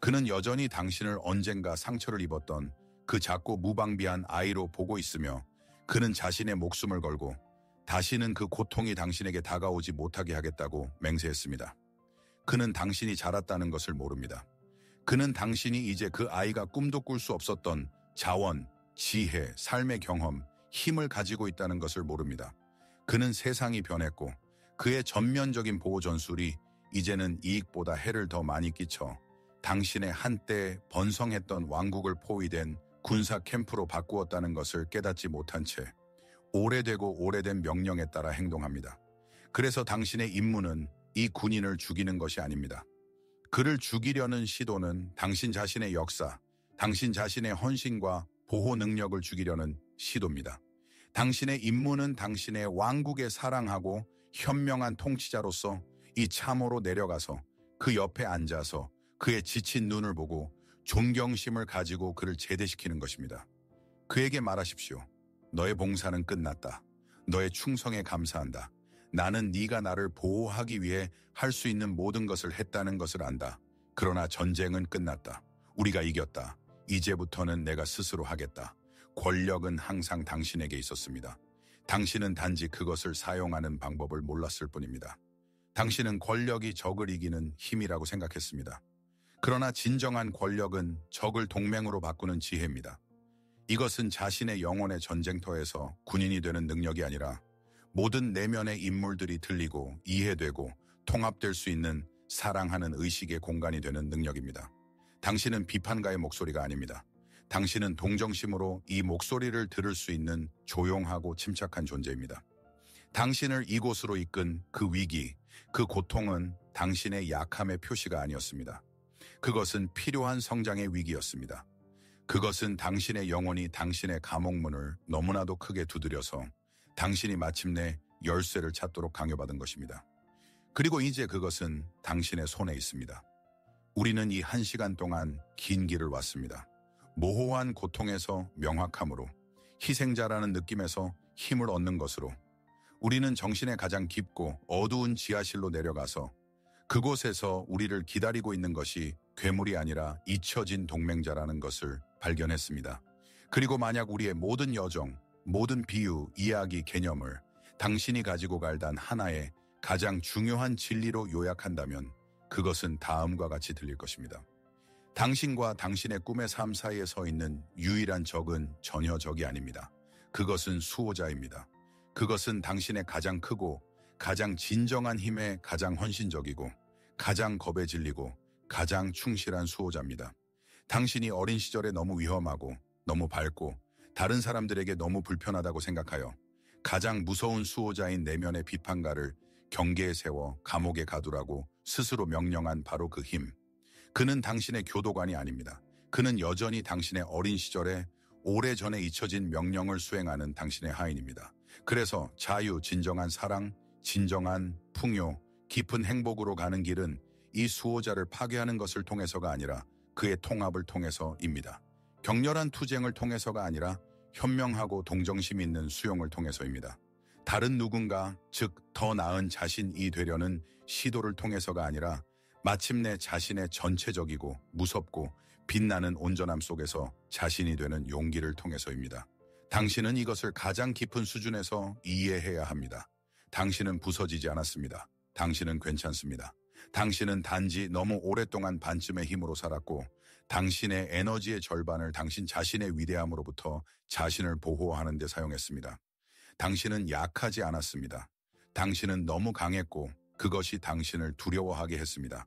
Speaker 1: 그는 여전히 당신을 언젠가 상처를 입었던 그 작고 무방비한 아이로 보고 있으며 그는 자신의 목숨을 걸고 다시는 그 고통이 당신에게 다가오지 못하게 하겠다고 맹세했습니다. 그는 당신이 자랐다는 것을 모릅니다. 그는 당신이 이제 그 아이가 꿈도 꿀 수 없었던 자원, 지혜, 삶의 경험, 힘을 가지고 있다는 것을 모릅니다. 그는 세상이 변했고 그의 전면적인 보호 전술이 이제는 이익보다 해를 더 많이 끼쳐 당신의 한때 번성했던 왕국을 포위된 군사 캠프로 바꾸었다는 것을 깨닫지 못한 채 오래되고 오래된 명령에 따라 행동합니다. 그래서 당신의 임무는 이 군인을 죽이는 것이 아닙니다. 그를 죽이려는 시도는 당신 자신의 역사, 당신 자신의 헌신과 보호 능력을 죽이려는 시도입니다. 당신의 임무는 당신의 왕국에 사랑하고 현명한 통치자로서 이 참호로 내려가서 그 옆에 앉아서 그의 지친 눈을 보고 존경심을 가지고 그를 제대시키는 것입니다. 그에게 말하십시오. 너의 봉사는 끝났다. 너의 충성에 감사한다. 나는 네가 나를 보호하기 위해 할 수 있는 모든 것을 했다는 것을 안다. 그러나 전쟁은 끝났다. 우리가 이겼다. 이제부터는 내가 스스로 하겠다. 권력은 항상 당신에게 있었습니다. 당신은 단지 그것을 사용하는 방법을 몰랐을 뿐입니다. 당신은 권력이 적을 이기는 힘이라고 생각했습니다. 그러나 진정한 권력은 적을 동맹으로 바꾸는 지혜입니다. 이것은 자신의 영혼의 전쟁터에서 군인이 되는 능력이 아니라 모든 내면의 인물들이 들리고 이해되고 통합될 수 있는 사랑하는 의식의 공간이 되는 능력입니다. 당신은 비판가의 목소리가 아닙니다. 당신은 동정심으로 이 목소리를 들을 수 있는 조용하고 침착한 존재입니다. 당신을 이곳으로 이끈 그 위기, 그 고통은 당신의 약함의 표시가 아니었습니다. 그것은 필요한 성장의 위기였습니다. 그것은 당신의 영혼이 당신의 감옥문을 너무나도 크게 두드려서 당신이 마침내 열쇠를 찾도록 강요받은 것입니다. 그리고 이제 그것은 당신의 손에 있습니다. 우리는 이 1시간 동안 긴 길을 왔습니다. 모호한 고통에서 명확함으로, 희생자라는 느낌에서 힘을 얻는 것으로, 우리는 정신의 가장 깊고 어두운 지하실로 내려가서 그곳에서 우리를 기다리고 있는 것이 괴물이 아니라 잊혀진 동맹자라는 것을 발견했습니다. 그리고 만약 우리의 모든 여정, 모든 비유, 이야기, 개념을 당신이 가지고 갈 단 하나의 가장 중요한 진리로 요약한다면 그것은 다음과 같이 들릴 것입니다. 당신과 당신의 꿈의 삶 사이에 서 있는 유일한 적은 전혀 적이 아닙니다. 그것은 수호자입니다. 그것은 당신의 가장 크고 가장 진정한 힘의 가장 헌신적이고 가장 겁에 질리고 가장 충실한 수호자입니다. 당신이 어린 시절에 너무 위험하고 너무 밝고 다른 사람들에게 너무 불편하다고 생각하여 가장 무서운 수호자인 내면의 비판가를 경계에 세워 감옥에 가두라고 스스로 명령한 바로 그 힘. 그는 당신의 교도관이 아닙니다. 그는 여전히 당신의 어린 시절에 오래전에 잊혀진 명령을 수행하는 당신의 하인입니다. 그래서 자유, 진정한 사랑, 진정한 풍요, 깊은 행복으로 가는 길은 이 수호자를 파괴하는 것을 통해서가 아니라 그의 통합을 통해서입니다. 격렬한 투쟁을 통해서가 아니라 현명하고 동정심 있는 수용을 통해서입니다. 다른 누군가, 즉 더 나은 자신이 되려는 시도를 통해서가 아니라 마침내 자신의 전체적이고 무섭고 빛나는 온전함 속에서 자신이 되는 용기를 통해서입니다. 당신은 이것을 가장 깊은 수준에서 이해해야 합니다. 당신은 부서지지 않았습니다. 당신은 괜찮습니다. 당신은 단지 너무 오랫동안 반쯤의 힘으로 살았고 당신의 에너지의 절반을 당신 자신의 위대함으로부터 자신을 보호하는 데 사용했습니다. 당신은 약하지 않았습니다. 당신은 너무 강했고 그것이 당신을 두려워하게 했습니다.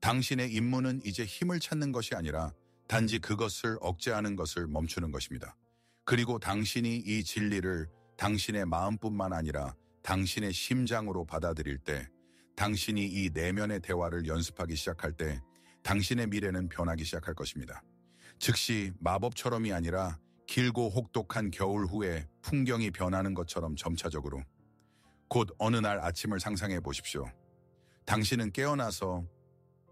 Speaker 1: 당신의 임무는 이제 힘을 찾는 것이 아니라 단지 그것을 억제하는 것을 멈추는 것입니다. 그리고 당신이 이 진리를 당신의 마음뿐만 아니라 당신의 심장으로 받아들일 때, 당신이 이 내면의 대화를 연습하기 시작할 때 당신의 미래는 변하기 시작할 것입니다. 즉시 마법처럼이 아니라 길고 혹독한 겨울 후에 풍경이 변하는 것처럼 점차적으로 곧 어느 날 아침을 상상해 보십시오. 당신은 깨어나서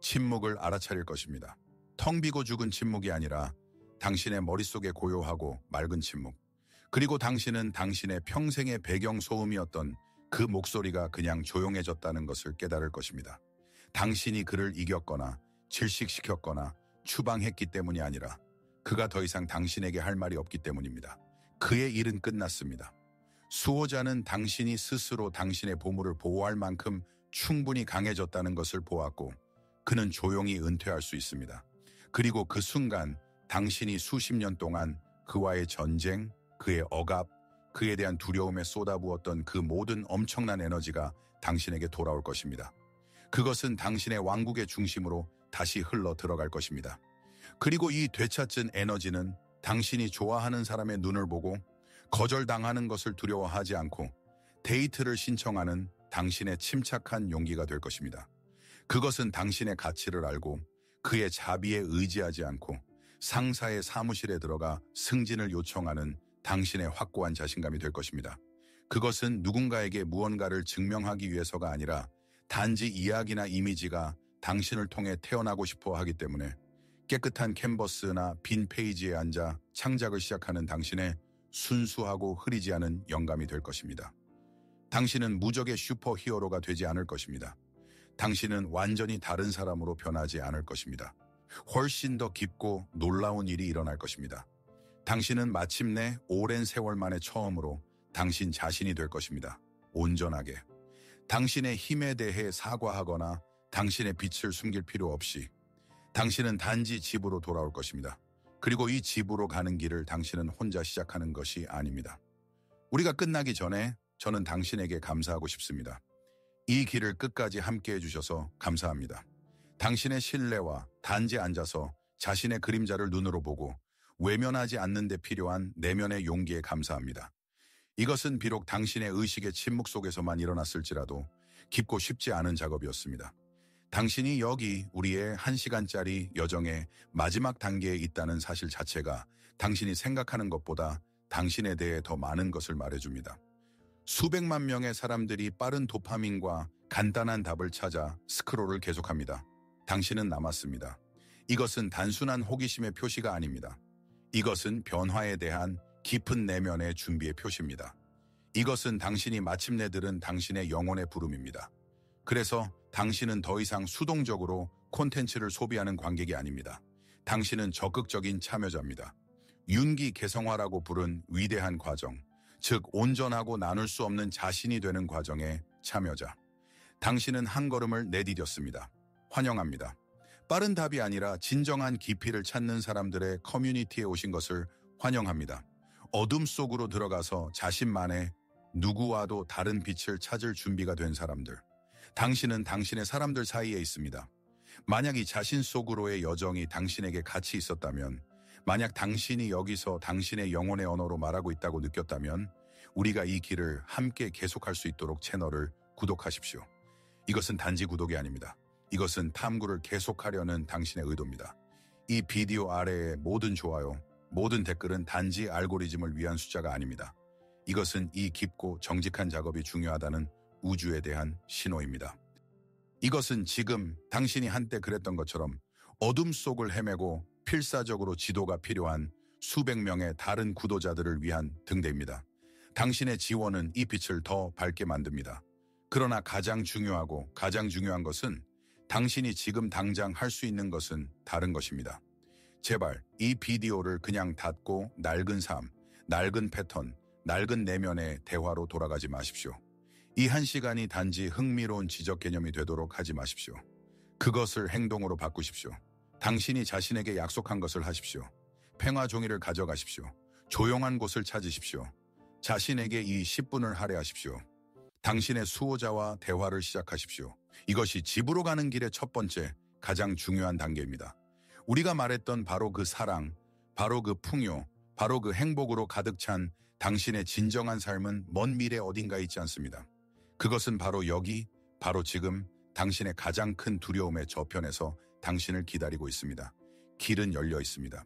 Speaker 1: 침묵을 알아차릴 것입니다. 텅 비고 죽은 침묵이 아니라 당신의 머릿속에 고요하고 맑은 침묵. 그리고 당신은 당신의 평생의 배경 소음이었던 그 목소리가 그냥 조용해졌다는 것을 깨달을 것입니다. 당신이 그를 이겼거나 질식시켰거나 추방했기 때문이 아니라 그가 더 이상 당신에게 할 말이 없기 때문입니다. 그의 일은 끝났습니다. 수호자는 당신이 스스로 당신의 보물을 보호할 만큼 충분히 강해졌다는 것을 보았고 그는 조용히 은퇴할 수 있습니다. 그리고 그 순간 당신이 수십 년 동안 그와의 전쟁, 그의 억압, 그에 대한 두려움에 쏟아부었던 그 모든 엄청난 에너지가 당신에게 돌아올 것입니다. 그것은 당신의 왕국의 중심으로 다시 흘러 들어갈 것입니다. 그리고 이 되찾은 에너지는 당신이 좋아하는 사람의 눈을 보고 거절당하는 것을 두려워하지 않고 데이트를 신청하는 당신의 침착한 용기가 될 것입니다. 그것은 당신의 가치를 알고 그의 자비에 의지하지 않고 상사의 사무실에 들어가 승진을 요청하는 당신의 확고한 자신감이 될 것입니다. 그것은 누군가에게 무언가를 증명하기 위해서가 아니라 단지 이야기나 이미지가 당신을 통해 태어나고 싶어 하기 때문에 깨끗한 캔버스나 빈 페이지에 앉아 창작을 시작하는 당신의 순수하고 흐리지 않은 영감이 될 것입니다. 당신은 무적의 슈퍼히어로가 되지 않을 것입니다. 당신은 완전히 다른 사람으로 변하지 않을 것입니다. 훨씬 더 깊고 놀라운 일이 일어날 것입니다. 당신은 마침내 오랜 세월 만에 처음으로 당신 자신이 될 것입니다. 온전하게. 당신의 힘에 대해 사과하거나 당신의 빛을 숨길 필요 없이 당신은 단지 집으로 돌아올 것입니다. 그리고 이 집으로 가는 길을 당신은 혼자 시작하는 것이 아닙니다. 우리가 끝나기 전에 저는 당신에게 감사하고 싶습니다. 이 길을 끝까지 함께 해주셔서 감사합니다. 당신의 신뢰와 단지 앉아서 자신의 그림자를 눈으로 보고 외면하지 않는 데 필요한 내면의 용기에 감사합니다. 이것은 비록 당신의 의식의 침묵 속에서만 일어났을지라도 깊고 쉽지 않은 작업이었습니다. 당신이 여기 우리의 1시간짜리 여정의 마지막 단계에 있다는 사실 자체가 당신이 생각하는 것보다 당신에 대해 더 많은 것을 말해줍니다. 수백만 명의 사람들이 빠른 도파민과 간단한 답을 찾아 스크롤을 계속합니다. 당신은 남았습니다. 이것은 단순한 호기심의 표시가 아닙니다. 이것은 변화에 대한 깊은 내면의 준비의 표시입니다. 이것은 당신이 마침내 들은 당신의 영혼의 부름입니다. 그래서 당신은 더 이상 수동적으로 콘텐츠를 소비하는 관객이 아닙니다. 당신은 적극적인 참여자입니다. 윤기 개성화라고 부른 위대한 과정, 즉 온전하고 나눌 수 없는 자신이 되는 과정의 참여자. 당신은 한 걸음을 내디뎠습니다. 환영합니다. 빠른 답이 아니라 진정한 깊이를 찾는 사람들의 커뮤니티에 오신 것을 환영합니다. 어둠 속으로 들어가서 자신만의 누구와도 다른 빛을 찾을 준비가 된 사람들. 당신은 당신의 사람들 사이에 있습니다. 만약 이 자신 속으로의 여정이 당신에게 가치 있었다면, 만약 당신이 여기서 당신의 영혼의 언어로 말하고 있다고 느꼈다면 우리가 이 길을 함께 계속할 수 있도록 채널을 구독하십시오. 이것은 단지 구독이 아닙니다. 이것은 탐구를 계속하려는 당신의 의도입니다. 이 비디오 아래의 모든 좋아요, 모든 댓글은 단지 알고리즘을 위한 숫자가 아닙니다. 이것은 이 깊고 정직한 작업이 중요하다는 우주에 대한 신호입니다. 이것은 지금 당신이 한때 그랬던 것처럼 어둠 속을 헤매고 필사적으로 지도가 필요한 수백 명의 다른 구도자들을 위한 등대입니다. 당신의 지원은 이 빛을 더 밝게 만듭니다. 그러나 가장 중요하고 가장 중요한 것은 당신이 지금 당장 할 수 있는 것은 다른 것입니다. 제발 이 비디오를 그냥 닫고 낡은 삶, 낡은 패턴, 낡은 내면의 대화로 돌아가지 마십시오. 이 1시간이 단지 흥미로운 지적 개념이 되도록 하지 마십시오. 그것을 행동으로 바꾸십시오. 당신이 자신에게 약속한 것을 하십시오. 평화 종이를 가져가십시오. 조용한 곳을 찾으십시오. 자신에게 이 10분을 할애하십시오. 당신의 수호자와 대화를 시작하십시오. 이것이 집으로 가는 길의 첫 번째, 가장 중요한 단계입니다. 우리가 말했던 바로 그 사랑, 바로 그 풍요, 바로 그 행복으로 가득 찬 당신의 진정한 삶은 먼 미래 어딘가에 있지 않습니다. 그것은 바로 여기, 바로 지금 당신의 가장 큰 두려움의 저편에서 당신을 기다리고 있습니다. 길은 열려 있습니다.